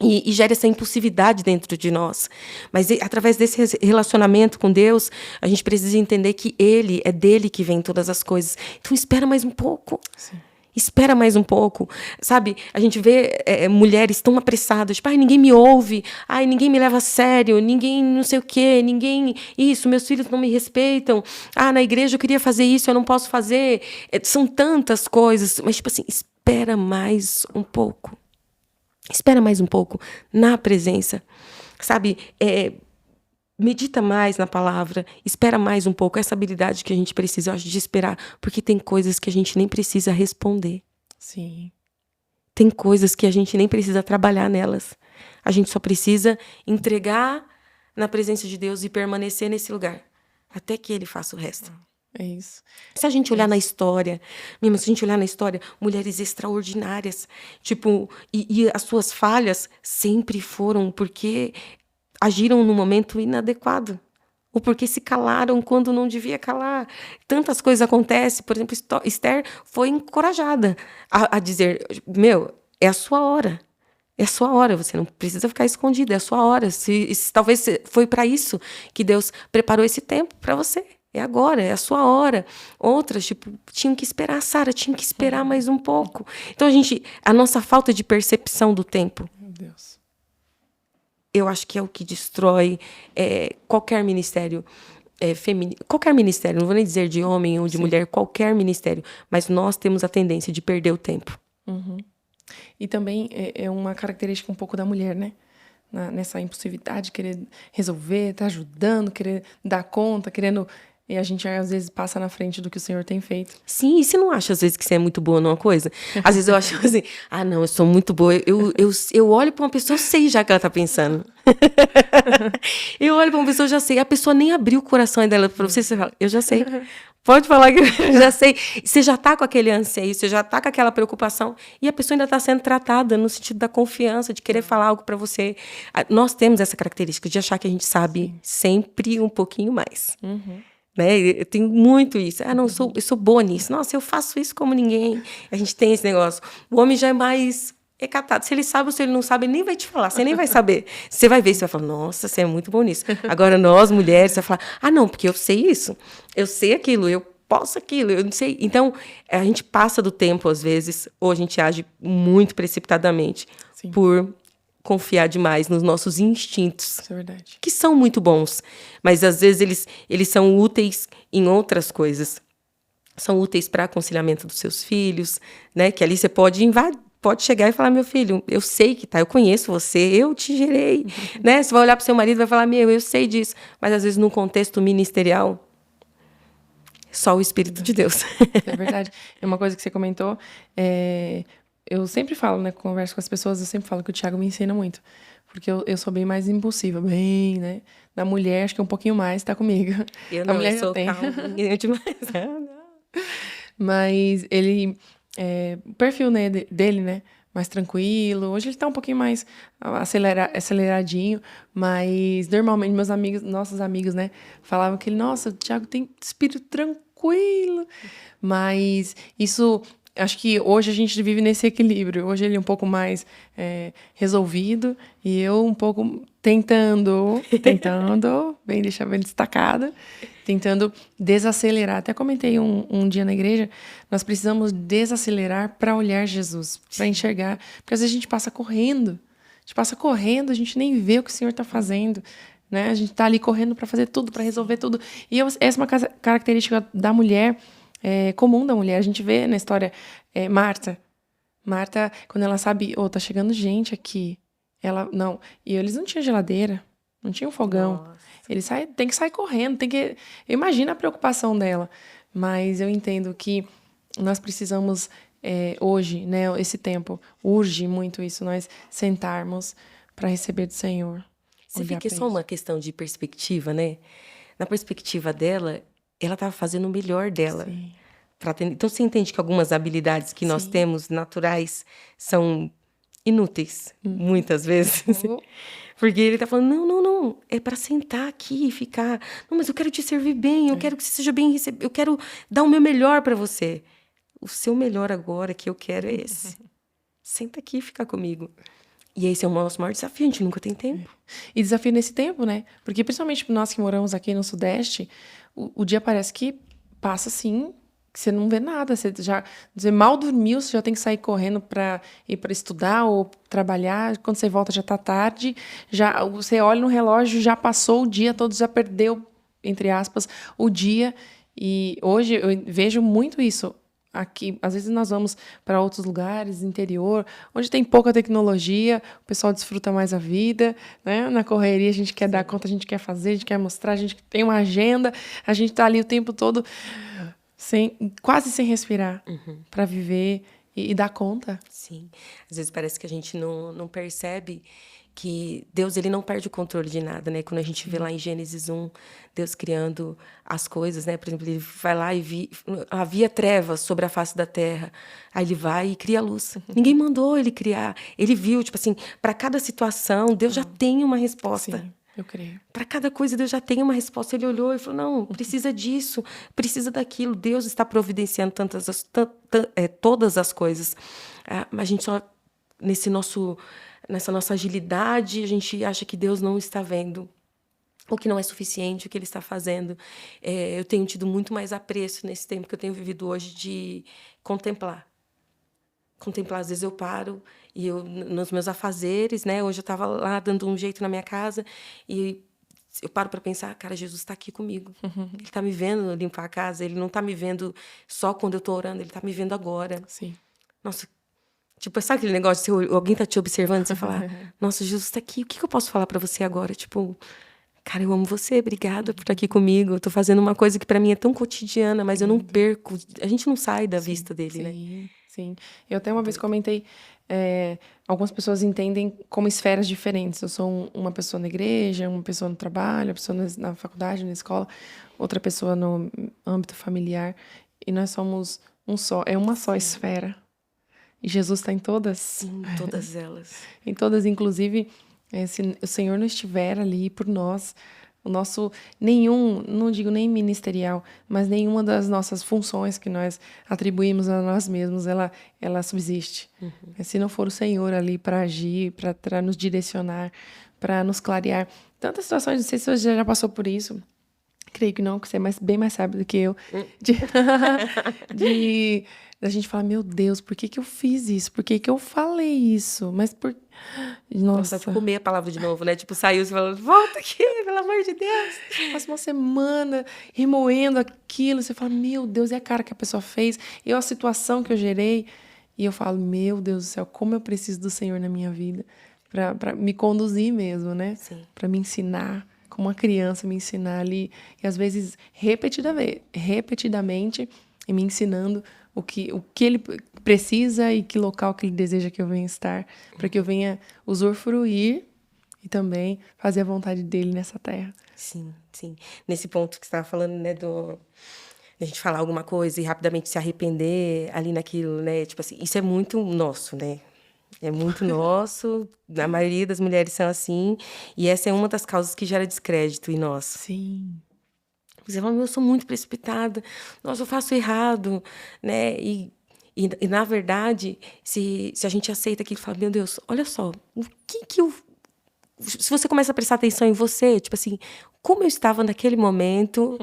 e gera essa impulsividade dentro de nós. Mas através desse relacionamento com Deus, a gente precisa entender que é dele que vem todas as coisas. Então espera mais um pouco. Sim. Espera mais um pouco, sabe? A gente vê mulheres tão apressadas, tipo, ninguém me ouve, ninguém me leva a sério, ninguém não sei o quê, ninguém isso, meus filhos não me respeitam, na igreja eu queria fazer isso, eu não posso fazer. São tantas coisas, mas tipo assim, espera mais um pouco. Espera mais um pouco na presença, sabe? Medita mais na palavra, espera mais um pouco. Essa habilidade que a gente precisa, eu acho, de esperar, porque tem coisas que a gente nem precisa responder. Sim. Tem coisas que a gente nem precisa trabalhar nelas. A gente só precisa entregar na presença de Deus e permanecer nesse lugar, até que Ele faça o resto. É isso. Se a gente olhar na história, mesmo se a gente olhar na história, mulheres extraordinárias, tipo, e as suas falhas sempre foram porque agiram no momento inadequado. ou porque se calaram quando não devia calar. Tantas coisas acontecem. Por exemplo, Esther foi encorajada a dizer, é a sua hora. É a sua hora, você não precisa ficar escondida, é a sua hora. Talvez foi para isso que Deus preparou esse tempo para você. É agora, é a sua hora. Outras, tinham que esperar, Sara tinha que esperar mais um pouco. Então, a nossa falta de percepção do tempo, Meu Deus. eu acho que é o que destrói qualquer ministério feminino. Qualquer ministério, não vou nem dizer de homem ou de mulher, qualquer ministério. Mas nós temos a tendência de perder o tempo. Uhum. E também é uma característica um pouco da mulher, né? Nessa impulsividade, de querer resolver, tá ajudando, querer dar conta, querendo... E a gente, às vezes, passa na frente do que o Senhor tem feito. Sim, e você não acha, às vezes, que você é muito boa numa coisa? Às vezes eu acho assim, não, eu sou muito boa. Eu olho pra uma pessoa, eu sei já o que ela tá pensando. Eu olho pra uma pessoa, eu já sei. A pessoa nem abriu o coração dela pra você fala, eu já sei. Pode falar que eu já sei. Você já tá com aquele anseio, você já tá com aquela preocupação. E a pessoa ainda tá sendo tratada no sentido da confiança, de querer falar algo pra você. Nós temos essa característica de achar que a gente sabe sempre um pouquinho mais. Uhum. Né? Eu tenho muito isso. Eu sou boa nisso. Nossa, eu faço isso como ninguém. A gente tem esse negócio. O homem já é mais recatado. Se ele sabe ou se ele não sabe, ele nem vai te falar. Você nem vai saber. Você vai ver, você vai falar, nossa, você é muito bom nisso. Agora, nós, mulheres, você vai falar, não, porque eu sei isso. Eu sei aquilo, eu posso aquilo, eu não sei. Então, a gente passa do tempo, às vezes, ou a gente age muito precipitadamente por confiar demais nos nossos instintos. Isso é verdade. Que são muito bons, mas às vezes eles são úteis em outras coisas. São úteis para aconselhamento dos seus filhos, né? Que ali você pode chegar e falar, meu filho, eu sei que tá, eu conheço você, eu te gerei, né? Você vai olhar para o seu marido e vai falar, eu sei disso. Mas às vezes no contexto ministerial, só o Espírito de Deus. É verdade. É uma coisa que você comentou, eu sempre falo, né, converso com as pessoas, eu sempre falo que o Thiago me ensina muito. Porque eu sou bem mais impulsiva, né? Da mulher, acho que um pouquinho mais tá comigo. Eu não, eu sou calma demais. Mas ele, o perfil, né, dele, né, mais tranquilo. Hoje ele tá um pouquinho mais aceleradinho, mas normalmente nossos amigos, né, falavam que ele, nossa, o Thiago tem espírito tranquilo. Mas isso... Acho que hoje a gente vive nesse equilíbrio. Hoje ele é um pouco mais resolvido e eu um pouco tentando, deixar bem destacada, tentando desacelerar. Até comentei um dia na igreja, nós precisamos desacelerar para olhar Jesus, para enxergar. Porque às vezes a gente passa correndo, a gente nem vê o que o Senhor está fazendo. Né? A gente está ali correndo para fazer tudo, para resolver tudo. E essa é uma característica da mulher, comum da mulher. A gente vê na história Marta, quando ela sabe, tá chegando gente aqui, e eles não tinham geladeira, não tinham fogão. Eles tem que sair correndo, imagina a preocupação dela. Mas eu entendo que nós precisamos hoje, né, esse tempo urge muito isso, nós sentarmos para receber do Senhor. Você vê que é só uma questão de perspectiva, né? Na perspectiva dela, ela estava fazendo o melhor dela. Sim. Então, você entende que algumas habilidades que nós temos, naturais, são inúteis, muitas vezes. Porque ele está falando, não, é para sentar aqui e ficar. Não, mas eu quero te servir bem, eu quero que você seja bem recebido, eu quero dar o meu melhor para você. O seu melhor agora que eu quero é esse. Senta aqui e fica comigo. E esse é o nosso maior desafio, a gente nunca tem tempo. E desafio nesse tempo, né? Porque principalmente nós que moramos aqui no Sudeste, o dia parece que passa assim, que você não vê nada. Você mal dormiu, você já tem que sair correndo para ir para estudar ou trabalhar. Quando você volta já está tarde, você olha no relógio, já passou o dia todo, já perdeu, entre aspas, o dia. E hoje eu vejo muito isso. Aqui, às vezes nós vamos para outros lugares, interior, onde tem pouca tecnologia, o pessoal desfruta mais a vida, né? Na correria a gente quer dar conta, a gente quer fazer, a gente quer mostrar, a gente tem uma agenda, a gente está ali o tempo todo quase sem respirar, para viver e dar conta. Sim, às vezes parece que a gente não percebe que Deus, ele não perde o controle de nada, né? Quando a gente vê lá em Gênesis 1, Deus criando as coisas, né? Por exemplo, ele vai lá e havia trevas sobre a face da terra. Aí ele vai e cria a luz. Ninguém mandou ele criar. Ele viu, tipo assim, para cada situação, Deus já tem uma resposta. Sim, Eu creio. Para cada coisa, Deus já tem uma resposta. Ele olhou e falou, não, precisa disso, precisa daquilo. Deus está providenciando todas as coisas. A gente só, nessa nossa agilidade, a gente acha que Deus não está vendo. O que não é suficiente, o que Ele está fazendo. Eu tenho tido muito mais apreço nesse tempo que eu tenho vivido hoje de contemplar. Contemplar, às vezes eu paro e nos meus afazeres, né? Hoje eu estava lá dando um jeito na minha casa e eu paro para pensar, cara, Jesus está aqui comigo. Ele está me vendo limpar a casa, Ele não está me vendo só quando eu estou orando, Ele está me vendo agora. Sim. Nossa, tipo, sabe aquele negócio, se alguém está te observando, você fala, nossa, Jesus está aqui, o que eu posso falar para você agora? Tipo, cara, eu amo você, obrigada por estar aqui comigo. Eu tô fazendo uma coisa que para mim é tão cotidiana, mas eu não perco. A gente não sai da vista dele, né? Sim. Eu até uma vez comentei, algumas pessoas entendem como esferas diferentes. Eu sou uma pessoa na igreja, uma pessoa no trabalho, uma pessoa na faculdade, na escola, outra pessoa no âmbito familiar. E nós somos um só, é uma só esfera. E Jesus está em todas. Em todas elas. Em todas, inclusive, se o Senhor não estiver ali por nós, o nosso, não digo nem ministerial, mas nenhuma das nossas funções que nós atribuímos a nós mesmos, ela subsiste. Se não for o Senhor ali para agir, para nos direcionar, para nos clarear. Tantas situações, não sei se você já passou por isso. Creio que não, que você é bem mais sábio do que eu. Da gente falar, meu Deus, por que eu fiz isso? Por que eu falei isso? Mas por... Nossa, comer a palavra de novo, né? Tipo, saiu e falando, volta aqui, pelo amor de Deus. Passa uma semana remoendo aquilo. Você fala, meu Deus, é a cara que a pessoa fez. A situação que eu gerei. E eu falo, meu Deus do céu, como eu preciso do Senhor na minha vida. Para me conduzir mesmo, né? Para me ensinar. Como uma criança me ensinar ali. E às vezes, repetidamente, e me ensinando o que ele precisa e que local que ele deseja que eu venha estar, para que eu venha usufruir e também fazer a vontade dele nessa terra. Sim. Nesse ponto que você estava falando, né, a gente falar alguma coisa e rapidamente se arrepender ali naquilo, né? Tipo assim, isso é muito nosso, né? É muito nosso, a maioria das mulheres são assim, e essa é uma das causas que gera descrédito em nós. Sim. Você fala, eu sou muito precipitada, nossa, eu faço errado, né? E na verdade, se a gente aceita aquilo e fala, meu Deus, olha só, o que eu... Se você começa a prestar atenção em você, tipo assim, como eu estava naquele momento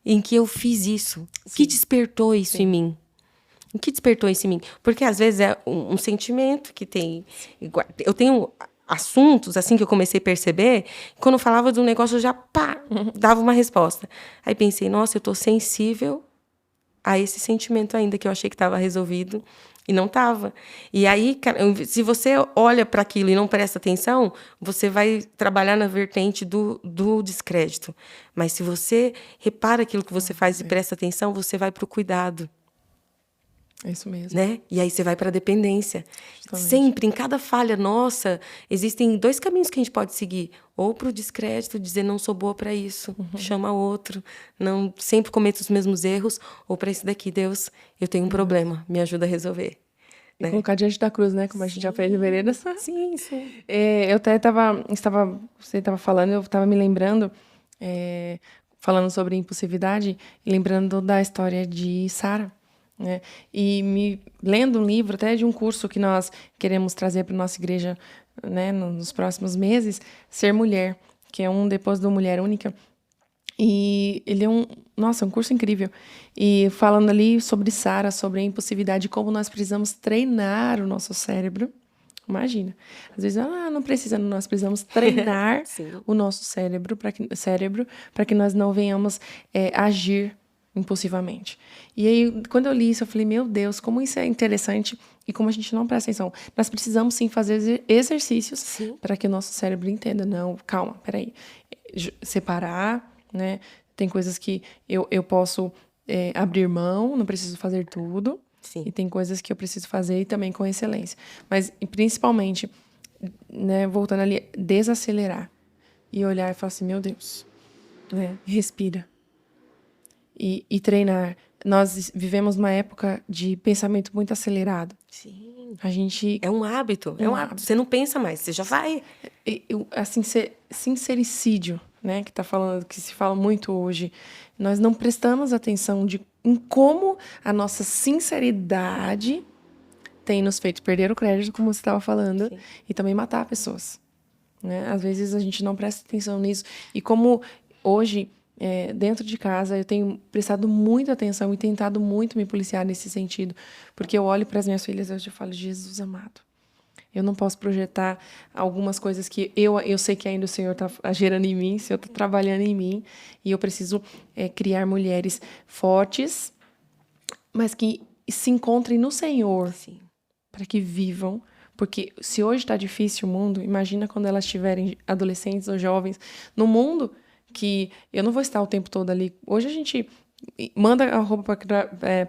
em que eu fiz isso? O que despertou isso em mim? O que despertou isso em mim? Porque, às vezes, é um sentimento que tem... Eu tenho assuntos, assim, que eu comecei a perceber, quando eu falava de um negócio, eu já, dava uma resposta. Aí pensei, nossa, eu estou sensível a esse sentimento ainda, que eu achei que estava resolvido, e não estava. E aí, se você olha para aquilo e não presta atenção, você vai trabalhar na vertente do descrédito. Mas se você repara aquilo que você faz e presta atenção, você vai para o cuidado. É isso mesmo. Né? E aí você vai para a dependência. Justamente. Sempre, em cada falha nossa, existem 2 caminhos que a gente pode seguir. Ou para o descrédito, dizer não sou boa para isso, chama outro, não sempre cometo os mesmos erros, ou para esse daqui, Deus, eu tenho um problema, me ajuda a resolver. E colocar diante da cruz, né? Como a gente já fez em Veredas. Sim. Eu até você estava falando, eu estava me lembrando, falando sobre impulsividade, lembrando da história de Sara. Né? E me lendo um livro até de um curso que nós queremos trazer para a nossa igreja, né, nos próximos meses, Ser Mulher, que é um depois do Mulher Única. E ele é um curso incrível. E falando ali sobre Sara, sobre a impulsividade, como nós precisamos treinar o nosso cérebro. Imagina. Às vezes, não precisa, nós precisamos treinar o nosso cérebro para que nós não venhamos agir impulsivamente. E aí, quando eu li isso, eu falei, meu Deus, como isso é interessante e como a gente não presta atenção. Nós precisamos, sim, fazer exercícios para que o nosso cérebro entenda. Não, calma, peraí. Separar, né? Tem coisas que eu posso abrir mão, não preciso fazer tudo. Sim. E tem coisas que eu preciso fazer e também com excelência. Mas, principalmente, né, voltando ali, desacelerar. E olhar e falar assim, meu Deus, né? Respira. E treinar. Nós vivemos uma época de pensamento muito acelerado. Sim. A gente... É um hábito, é um hábito. Você não pensa mais, você já vai. Assim, sincericídio, né, que se fala muito hoje. Nós não prestamos atenção em como a nossa sinceridade tem nos feito perder o crédito, como você estava falando, Sim. e também matar pessoas, né? Às vezes a gente não presta atenção nisso. E como hoje, dentro de casa, eu tenho prestado muita atenção e tentado muito me policiar nesse sentido, porque eu olho para as minhas filhas e eu falo, Jesus amado, eu não posso projetar algumas coisas que eu sei que ainda o Senhor está gerando em mim, o Senhor está trabalhando em mim, e eu preciso criar mulheres fortes, mas que se encontrem no Senhor, Sim. para que vivam. Porque se hoje está difícil o mundo, imagina quando elas estiverem adolescentes ou jovens, no mundo que eu não vou estar o tempo todo ali. Hoje a gente manda a roupa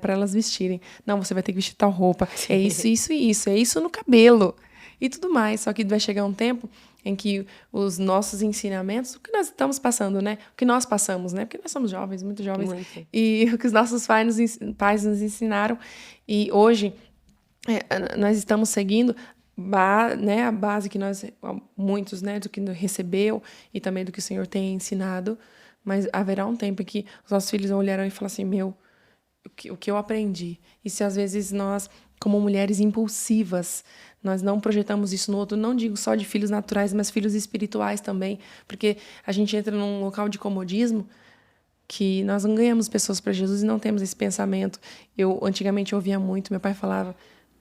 para elas vestirem. Não, você vai ter que vestir tal roupa. É isso, isso e isso. É isso no cabelo. E tudo mais. Só que vai chegar um tempo em que os nossos ensinamentos, o que nós estamos passando, né? O que nós passamos, né? Porque nós somos jovens, muito jovens. Muito. E o que os nossos pais nos ensinaram. E hoje nós estamos seguindo né, a base que muitos, né, do que recebeu e também do que o Senhor tem ensinado. Mas haverá um tempo em que os nossos filhos olharão e falarão assim, o que eu aprendi? E se às vezes nós, como mulheres impulsivas, nós não projetamos isso no outro, não digo só de filhos naturais, mas filhos espirituais também, porque a gente entra num local de comodismo que nós não ganhamos pessoas para Jesus e não temos esse pensamento. Eu antigamente ouvia muito, meu pai falava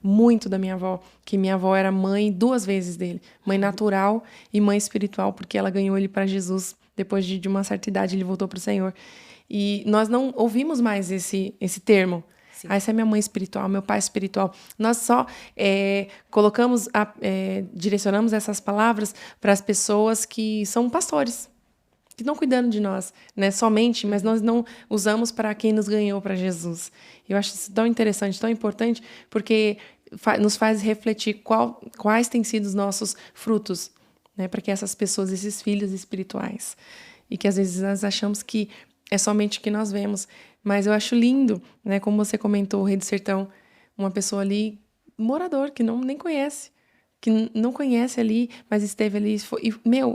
muito da minha avó, que minha avó era mãe 2 vezes dele, mãe natural e mãe espiritual, porque ela ganhou ele para Jesus. Depois de uma certa idade, ele voltou para o Senhor. E nós não ouvimos mais esse termo. Sim. Essa é minha mãe espiritual, meu pai espiritual. Nós só direcionamos essas palavras para as pessoas que são pastores, que estão cuidando de nós, né? Somente, mas nós não usamos para quem nos ganhou para Jesus. Eu acho isso tão interessante, tão importante, porque nos faz refletir quais têm sido os nossos frutos, né? Para que essas pessoas, esses filhos espirituais, e que às vezes nós achamos que é somente o que nós vemos, mas eu acho lindo, né? Como você comentou, o Rei do Sertão, uma pessoa ali, morador, que nem conhece, que não conhece ali, mas esteve ali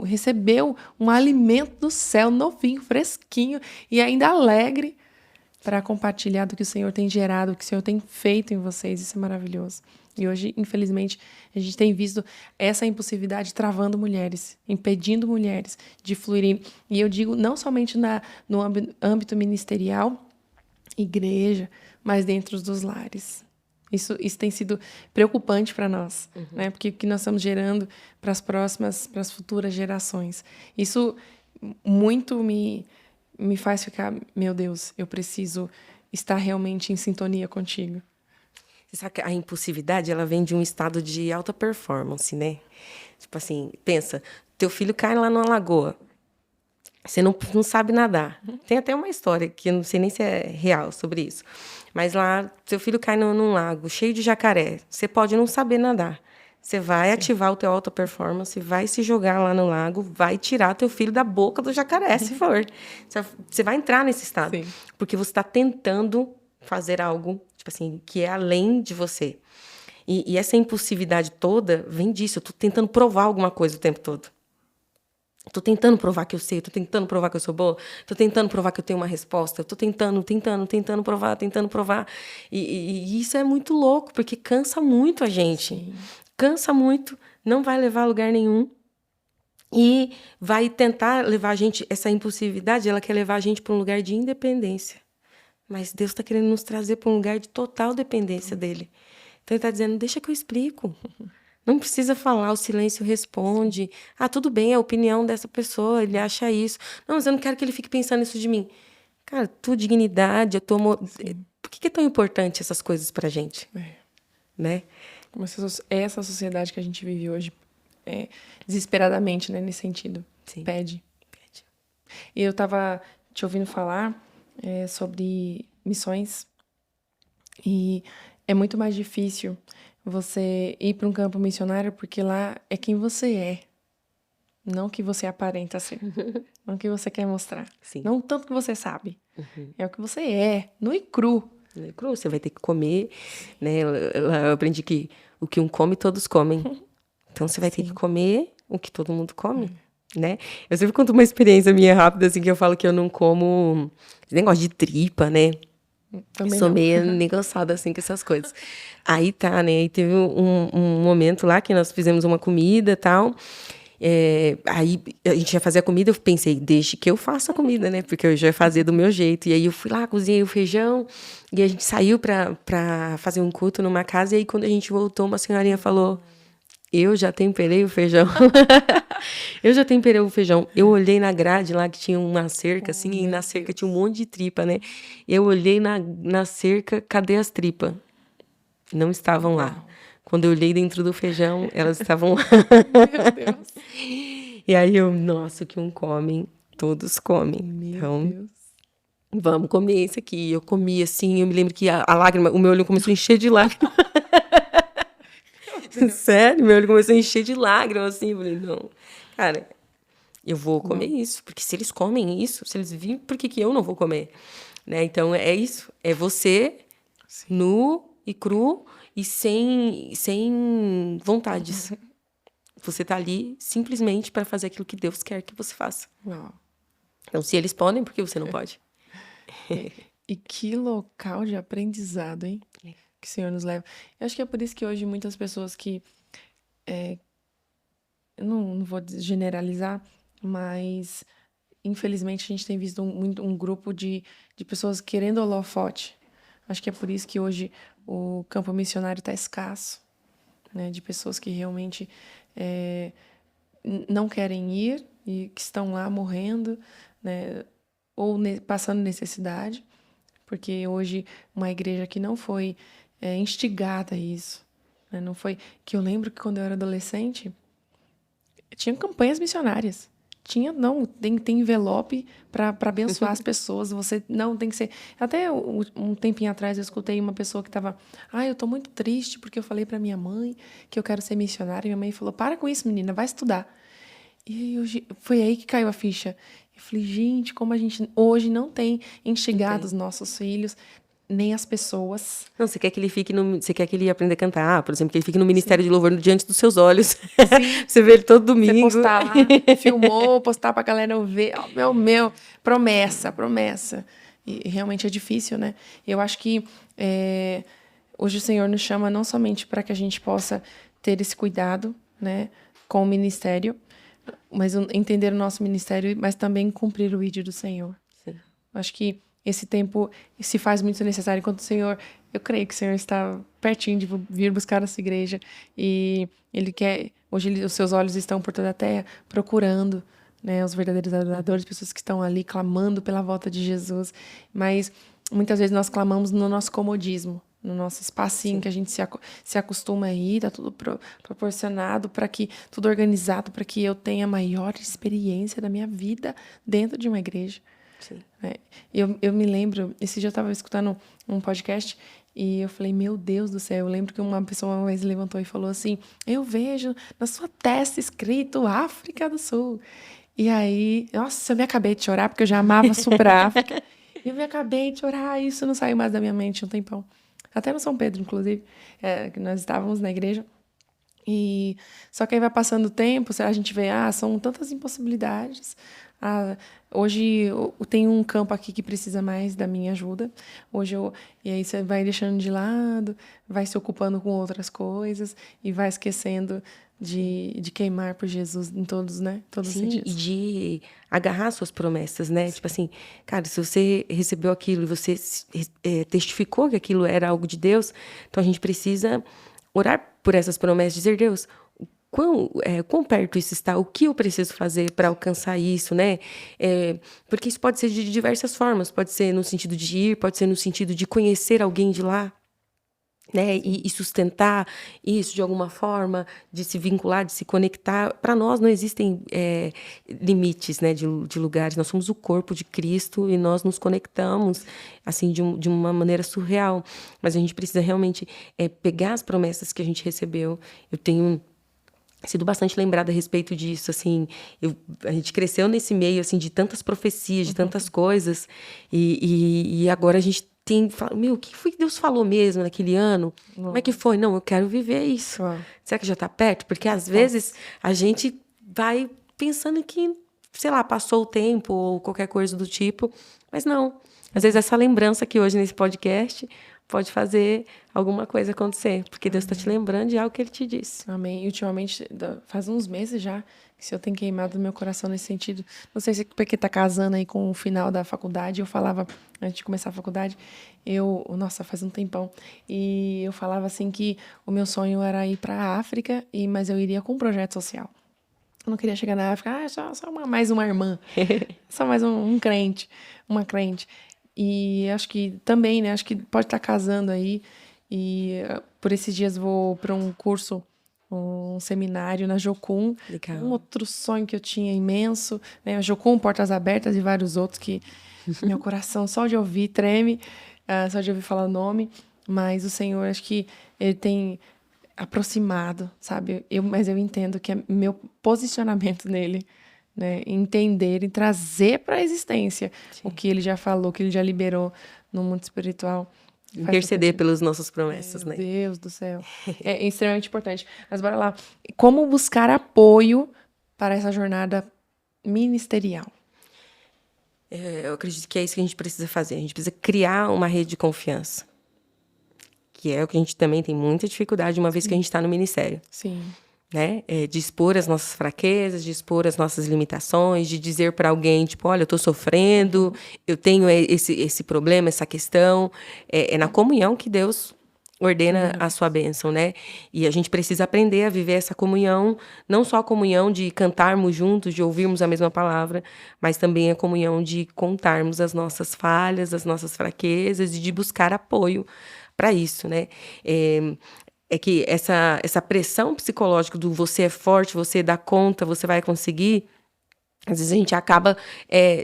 recebeu um alimento do céu, novinho, fresquinho e ainda alegre para compartilhar do que o Senhor tem gerado, o que o Senhor tem feito em vocês. Isso é maravilhoso. E hoje, infelizmente, a gente tem visto essa impulsividade travando mulheres, impedindo mulheres de fluírem. E eu digo não somente no âmbito ministerial, igreja, mas dentro dos lares. Isso tem sido preocupante para nós, né? Porque o que nós estamos gerando para as futuras gerações. Isso muito me faz ficar, meu Deus, eu preciso estar realmente em sintonia contigo. Você sabe que a impulsividade, ela vem de um estado de alta performance, né? Tipo assim, pensa, teu filho cai lá numa lagoa, você não sabe nadar. Tem até uma história, que eu não sei nem se é real sobre isso. Mas lá, seu filho cai num lago cheio de jacaré. Você pode não saber nadar. Você vai ativar o teu alta performance, vai se jogar lá no lago, vai tirar teu filho da boca do jacaré, se for. Você vai entrar nesse estado. Sim. Porque você está tentando fazer algo, tipo assim, que é além de você. E essa impulsividade toda vem disso. Eu estou tentando provar alguma coisa o tempo todo. Estou tentando provar que eu sei, estou tentando provar que eu sou boa, estou tentando provar que eu tenho uma resposta, estou tentando provar. E isso é muito louco, porque cansa muito a gente. Sim. Cansa muito, não vai levar a lugar nenhum. E vai tentar levar a gente, essa impulsividade, ela quer levar a gente para um lugar de independência. Mas Deus está querendo nos trazer para um lugar de total dependência dele. Então ele está dizendo, deixa que eu explico. Não precisa falar, o silêncio responde. Ah, tudo bem, é a opinião dessa pessoa, ele acha isso. Não, mas eu não quero que ele fique pensando isso de mim. Cara, tua dignidade, a tua amor... Por que é tão importante essas coisas pra gente? Né? Como essa sociedade que a gente vive hoje, desesperadamente, né, nesse sentido. Sim. Pede. E eu estava te ouvindo falar sobre missões. E é muito mais difícil você ir para um campo missionário, porque lá é quem você é. Não o que você aparenta ser. Não o que você quer mostrar. Sim. Não tanto que você sabe. É o que você é, nu e cru. Ele é cru, você vai ter que comer, né? Eu aprendi que o que um come, todos comem. Então, você vai ter que comer o que todo mundo come, né? Eu sempre conto uma experiência minha rápida, assim, que eu falo que eu não como esse negócio de tripa, né? Também Sou não. meio negociada, assim, com essas coisas. Aí tá, né? E teve um momento lá que nós fizemos uma comida e tal. Aí a gente ia fazer a comida, eu pensei, deixe que eu faça a comida, né? Porque eu já ia fazer do meu jeito. E aí eu fui lá, cozinhei o feijão, e a gente saiu pra fazer um culto numa casa, e aí quando a gente voltou, uma senhorinha falou, eu já temperei o feijão. Eu já temperei o feijão. Eu olhei na grade lá, que tinha uma cerca, assim, e na cerca tinha um monte de tripa, né? Eu olhei na cerca, cadê as tripas? Não estavam lá. Quando eu olhei dentro do feijão, elas estavam lá. Meu Deus. E aí eu, nossa, o que um come, todos comem. Meu Então, Deus. vamos comer isso aqui. Eu comi assim, eu me lembro que a lágrima, o meu olho começou a encher de lágrimas. Sério, meu olho começou a encher de lágrimas, assim. Eu falei, não, cara, eu vou comer isso. Porque se eles comem isso, se eles vivem, por que eu não vou comer? Né? Então, é isso. É você, nu e cru e sem vontades. Você tá ali simplesmente para fazer aquilo que Deus quer que você faça. Uau. Então, se eles podem, por que você não pode? E que local de aprendizado, hein? Que o Senhor nos leva. Eu acho que é por isso que hoje muitas pessoas que... eu não vou generalizar, mas infelizmente a gente tem visto um grupo de pessoas querendo holofote. Acho que é por isso que hoje o campo missionário está escasso, né? De pessoas que realmente não querem ir e que estão lá morrendo, né? Ou passando necessidade, porque hoje uma igreja que não foi instigada a isso, né? Não foi que eu lembro que quando eu era adolescente tinha campanhas missionárias. Não, tem envelope para abençoar as pessoas. Você não tem que ser. Até um tempinho atrás eu escutei uma pessoa que estava. Eu tô muito triste porque eu falei para minha mãe que eu quero ser missionária. E minha mãe falou: para com isso, menina, vai estudar. E foi aí que caiu a ficha. Eu falei: gente, como a gente hoje não tem instigado os nossos filhos, nem as pessoas. Não, você quer que ele fique você quer que ele aprenda a cantar, por exemplo, que ele fique no ministério de louvor diante dos seus olhos. Sim. Você vê ele todo domingo. Você postar lá, filmou, postar pra galera ver. Oh, meu, promessa. E realmente é difícil, né? Eu acho que hoje o Senhor nos chama não somente para que a gente possa ter esse cuidado, né, com o ministério, mas entender o nosso ministério, mas também cumprir o ídolo do Senhor. Sim. Acho que esse tempo se faz muito necessário enquanto o Senhor... Eu creio que o Senhor está pertinho de vir buscar essa igreja e Ele quer... Hoje os seus olhos estão por toda a terra procurando, né, os verdadeiros adoradores, pessoas que estão ali clamando pela volta de Jesus. Mas muitas vezes nós clamamos no nosso comodismo, no nosso espacinho. Sim. Que a gente se acostuma a ir, tá tudo proporcionado, tudo organizado para que eu tenha a maior experiência da minha vida dentro de uma igreja. Sim. Eu me lembro, esse dia eu estava escutando um podcast e eu falei, meu Deus do céu, eu lembro que uma pessoa uma vez levantou e falou assim, eu vejo na sua testa escrito África do Sul. E aí, nossa, eu me acabei de chorar, porque eu já amava super a África. Eu me acabei de chorar, isso não saiu mais da minha mente um tempão. Até no São Pedro, inclusive, que nós estávamos na igreja. E só que aí vai passando o tempo, a gente vê, são tantas impossibilidades. Hoje tem um campo aqui que precisa mais da minha ajuda. E aí você vai deixando de lado, vai se ocupando com outras coisas e vai esquecendo de queimar por Jesus em todos, né? Todos os sentidos. E de agarrar suas promessas, né? Sim. Tipo assim, cara, se você recebeu aquilo e você testificou que aquilo era algo de Deus, então a gente precisa orar por essas promessas, dizer, Deus, quão perto isso está, o que eu preciso fazer para alcançar isso, né? Porque isso pode ser de diversas formas, pode ser no sentido de ir, pode ser no sentido de conhecer alguém de lá, né? E sustentar isso de alguma forma, de se vincular, de se conectar. Para nós não existem limites, né, de lugares, nós somos o corpo de Cristo e nós nos conectamos assim de uma maneira surreal, mas a gente precisa realmente pegar as promessas que a gente recebeu. Eu tenho sido bastante lembrada a respeito disso, assim, a gente cresceu nesse meio, assim, de tantas profecias, de tantas coisas, e agora a gente fala, meu, o que foi que Deus falou mesmo naquele ano? Como é que foi? Não, eu quero viver isso. Será que já está perto? Porque às vezes a gente vai pensando que, sei lá, passou o tempo ou qualquer coisa do tipo, mas não. Às vezes essa lembrança aqui hoje nesse podcast pode fazer alguma coisa acontecer, porque Deus está te lembrando de algo que Ele te disse. Amém. E ultimamente, faz uns meses já, que se eu tenho queimado no meu coração nesse sentido. Não sei se é porque tá casando aí com o final da faculdade. Eu falava, antes de começar a faculdade, nossa, faz um tempão. E eu falava assim que o meu sonho era ir para a África, mas eu iria com um projeto social. Eu não queria chegar na África, só mais uma irmã, só mais um crente, uma crente. E acho que também, né? Acho que pode estar casando aí. E por esses dias vou para um curso, um seminário na Jocum. Legal. Um outro sonho que eu tinha imenso, né? A Jocum, Portas Abertas e vários outros que meu coração só de ouvir treme, só de ouvir falar o nome. Mas o Senhor, acho que Ele tem aproximado, sabe? Mas eu entendo que é meu posicionamento nele, né? Entender e trazer para a existência o que Ele já falou, o que Ele já liberou no mundo espiritual. Interceder pelas nossas promessas, né? Meu Deus do céu. É extremamente importante. Mas bora lá. Como buscar apoio para essa jornada ministerial? Eu acredito que é isso que a gente precisa fazer. A gente precisa criar uma rede de confiança. Que é o que a gente também tem muita dificuldade uma vez que a gente está no ministério. Sim. Né? De expor as nossas fraquezas, de expor as nossas limitações, de dizer para alguém, tipo, olha, eu estou sofrendo, eu tenho esse problema, essa questão. É na comunhão que Deus ordena a sua bênção, né? E a gente precisa aprender a viver essa comunhão, não só a comunhão de cantarmos juntos, de ouvirmos a mesma palavra, mas também a comunhão de contarmos as nossas falhas, as nossas fraquezas e de buscar apoio para isso, né? É que essa pressão psicológica do você é forte, você dá conta, você vai conseguir, às vezes a gente acaba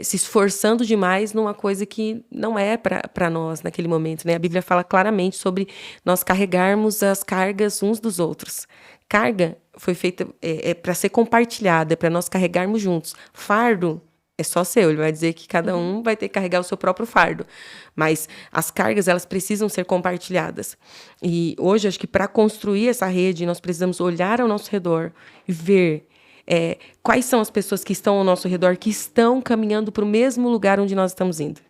se esforçando demais numa coisa que não é para nós naquele momento, né? A Bíblia fala claramente sobre nós carregarmos as cargas uns dos outros. Carga foi feita para ser compartilhada, é para nós carregarmos juntos. Fardo é só seu, ele vai dizer que cada um vai ter que carregar o seu próprio fardo. Mas as cargas, elas precisam ser compartilhadas. E hoje, acho que para construir essa rede, nós precisamos olhar ao nosso redor e ver quais são as pessoas que estão ao nosso redor, que estão caminhando para o mesmo lugar onde nós estamos indo.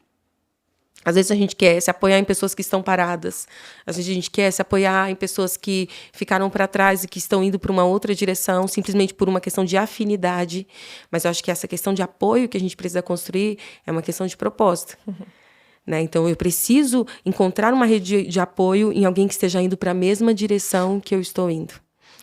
Às vezes a gente quer se apoiar em pessoas que estão paradas. Às vezes a gente quer se apoiar em pessoas que ficaram para trás e que estão indo para uma outra direção, simplesmente por uma questão de afinidade. Mas eu acho que essa questão de apoio que a gente precisa construir é uma questão de propósito. Né? Então, eu preciso encontrar uma rede de apoio em alguém que esteja indo para a mesma direção que eu estou indo.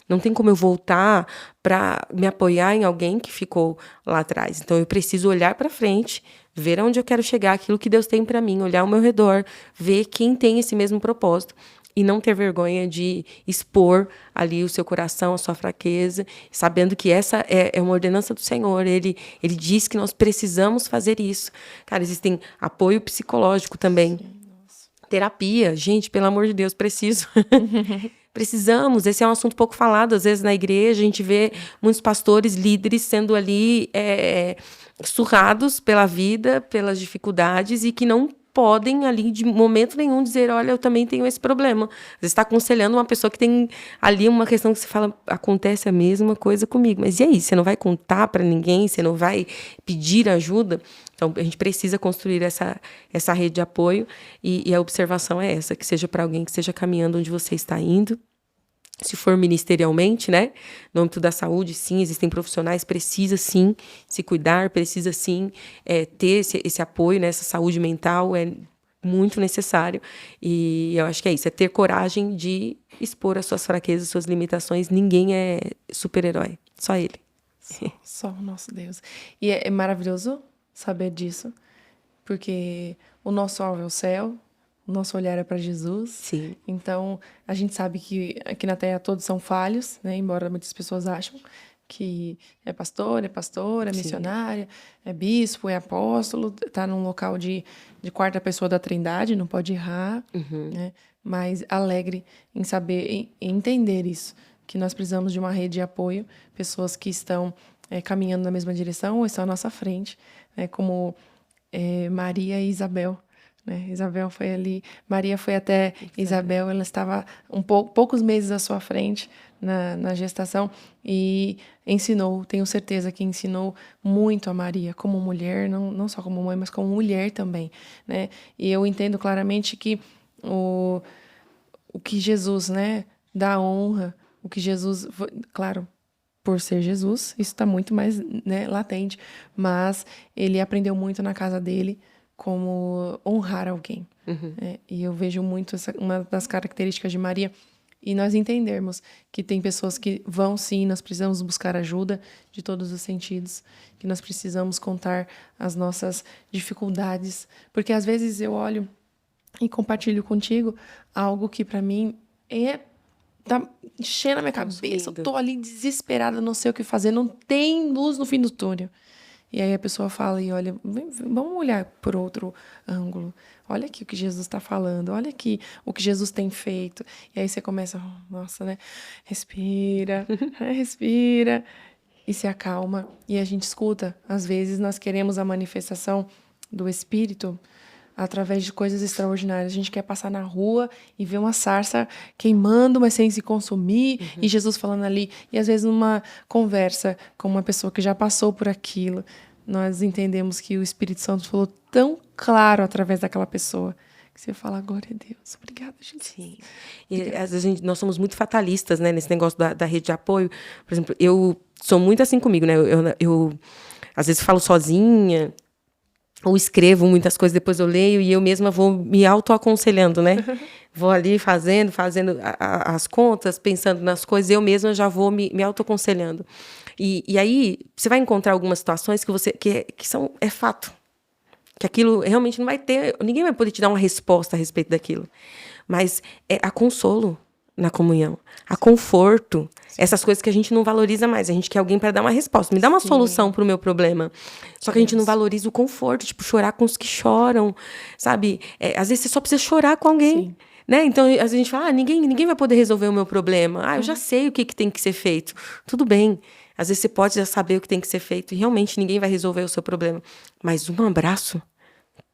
Não tem como eu voltar para me apoiar em alguém que ficou lá atrás. Então, eu preciso olhar para frente, ver aonde eu quero chegar, aquilo que Deus tem para mim, olhar ao meu redor, ver quem tem esse mesmo propósito e não ter vergonha de expor ali o seu coração, a sua fraqueza, sabendo que essa é uma ordenança do Senhor. Ele diz que nós precisamos fazer isso. Cara, existem apoio psicológico também. Sim, terapia. Gente, pelo amor de Deus, preciso. Precisamos. Esse é um assunto pouco falado. Às vezes, na igreja, a gente vê muitos pastores, líderes, sendo ali surrados pela vida, pelas dificuldades, e que não podem ali, de momento nenhum, dizer, olha, eu também tenho esse problema. Você está aconselhando uma pessoa que tem ali uma questão que você fala, acontece a mesma coisa comigo. Mas e aí? Você não vai contar para ninguém? Você não vai pedir ajuda? Então, a gente precisa construir essa rede de apoio e a observação é essa, que seja para alguém que esteja caminhando onde você está indo. Se for ministerialmente, né? No âmbito da saúde, sim, existem profissionais, precisa sim se cuidar, precisa sim ter esse apoio, né? Essa saúde mental é muito necessário. E eu acho que é isso, é ter coragem de expor as suas fraquezas, as suas limitações. Ninguém é super-herói, só ele. Só o nosso Deus. E é maravilhoso saber disso, porque o nosso alvo é o céu, o nosso olhar é para Jesus. Sim. Então, a gente sabe que aqui na Terra todos são falhos, né? Embora muitas pessoas acham que é pastor, é pastora, é missionária, é bispo, é apóstolo, está num local de quarta pessoa da Trindade, não pode errar, né? Mas alegre em saber, em entender isso, que nós precisamos de uma rede de apoio, pessoas que estão caminhando na mesma direção ou estão à nossa frente, né? Como Maria e Isabel, né? Isabel foi ali, Maria foi até Isabel, ela estava poucos meses à sua frente na gestação e ensinou, tenho certeza que ensinou muito a Maria como mulher, não só como mãe, mas como mulher também, né? E eu entendo claramente que o que Jesus, né, dá honra, o que Jesus, claro, por ser Jesus, isso está muito mais, né, latente, mas ele aprendeu muito na casa dele como honrar alguém. Né? E eu vejo muito uma das características de Maria, e nós entendermos que tem pessoas que vão sim, nós precisamos buscar ajuda de todos os sentidos, que nós precisamos contar as nossas dificuldades, porque às vezes eu olho e compartilho contigo algo que para mim tá enchendo a minha cabeça, eu tô ali desesperada, não sei o que fazer, não tem luz no fim do túnel. E aí a pessoa fala e olha, vamos olhar por outro ângulo. Olha aqui o que Jesus está falando, olha aqui o que Jesus tem feito. E aí você começa, nossa, né? Respira, respira e se acalma. E a gente escuta. Às vezes nós queremos a manifestação do Espírito através de coisas extraordinárias. A gente quer passar na rua e ver uma sarça queimando, mas sem se consumir, e Jesus falando ali. E às vezes numa conversa com uma pessoa que já passou por aquilo, nós entendemos que o Espírito Santo falou tão claro através daquela pessoa, que você fala, glória a Deus, obrigada, gente. Sim. E às vezes nós somos muito fatalistas, né, nesse negócio da rede de apoio. Por exemplo, eu sou muito assim comigo, né? Eu às vezes falo sozinha, ou escrevo muitas coisas, depois eu leio e eu mesma vou me autoaconselhando, né? Vou ali fazendo as contas, pensando nas coisas, eu mesma já vou me autoaconselhando. E aí você vai encontrar algumas situações que são fato. Que aquilo realmente não vai ter, ninguém vai poder te dar uma resposta a respeito daquilo. Mas há consolo na comunhão, há conforto, essas coisas que a gente não valoriza mais. A gente quer alguém para dar uma resposta, me dá uma solução para o meu problema. Só que a gente não valoriza o conforto, tipo, chorar com os que choram, sabe? Às vezes você só precisa chorar com alguém. Né? Então, às vezes a gente fala, ninguém vai poder resolver o meu problema. Eu já sei o que tem que ser feito. Tudo bem. Às vezes você pode já saber o que tem que ser feito e realmente ninguém vai resolver o seu problema. Mas um abraço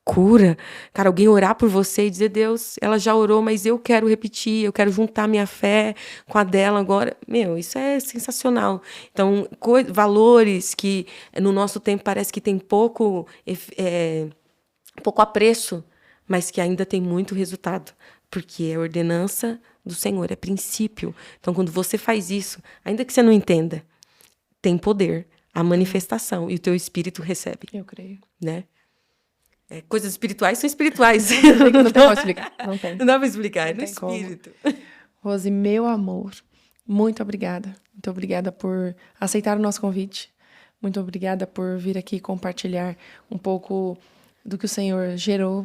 cura. Cara, alguém orar por você e dizer, Deus, ela já orou, mas eu quero repetir, eu quero juntar minha fé com a dela agora. Meu, isso é sensacional. Então, valores que no nosso tempo parece que tem pouco apreço, mas que ainda tem muito resultado. Porque é ordenança do Senhor, é princípio. Então, quando você faz isso, ainda que você não entenda, tem poder, a manifestação, e o teu espírito recebe. Eu creio. Né? Coisas espirituais são espirituais. Não tem como explicar. Não tem. Não dá para explicar, é no espírito. Como. Rose, meu amor, muito obrigada. Muito obrigada por aceitar o nosso convite. Muito obrigada por vir aqui compartilhar um pouco do que o Senhor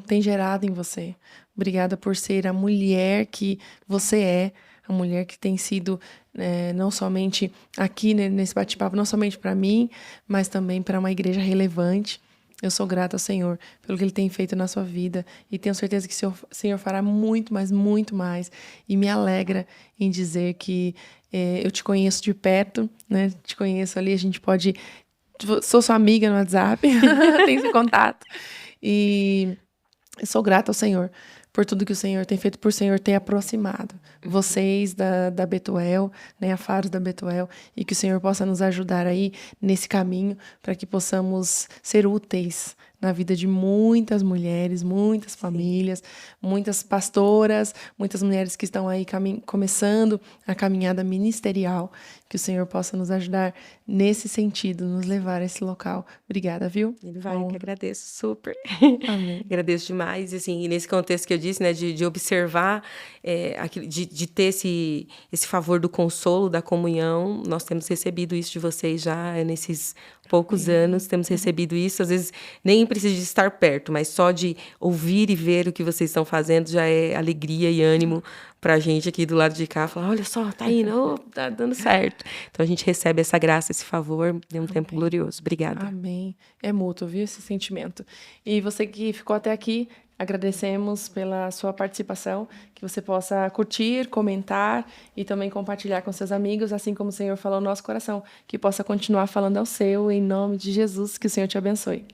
tem gerado em você. Obrigada por ser a mulher que você é, a mulher que tem sido não somente aqui nesse bate-papo, não somente para mim, mas também para uma igreja relevante. Eu sou grata ao Senhor pelo que Ele tem feito na sua vida e tenho certeza que o Senhor fará muito mais. E me alegra em dizer que eu te conheço de perto, né? Te conheço ali, a gente pode... Sou sua amiga no WhatsApp, tem esse contato. E eu sou grata ao Senhor por tudo que o Senhor tem feito, por o Senhor ter aproximado vocês da Betuel, né, a Faros da Betuel, e que o Senhor possa nos ajudar aí nesse caminho para que possamos ser úteis na vida de muitas mulheres, muitas famílias, muitas pastoras, muitas mulheres que estão aí começando a caminhada ministerial, que o Senhor possa nos ajudar nesse sentido, nos levar a esse local. Obrigada, viu? Ele vai, eu que agradeço, super. Amém. Agradeço demais, e assim, nesse contexto que eu disse, né, de observar, de ter esse favor do consolo, da comunhão, nós temos recebido isso de vocês já nesses poucos anos, temos recebido isso, às vezes nem precisa de estar perto, mas só de ouvir e ver o que vocês estão fazendo já é alegria e ânimo pra gente aqui do lado de cá, falar, olha só, tá indo, tá dando certo. Então a gente recebe essa graça, esse favor, de um tempo glorioso. Obrigada. Amém. É mútuo, viu, esse sentimento. E você que ficou até aqui, agradecemos pela sua participação, que você possa curtir, comentar e também compartilhar com seus amigos, assim como o Senhor falou no nosso coração, que possa continuar falando ao seu, em nome de Jesus, que o Senhor te abençoe.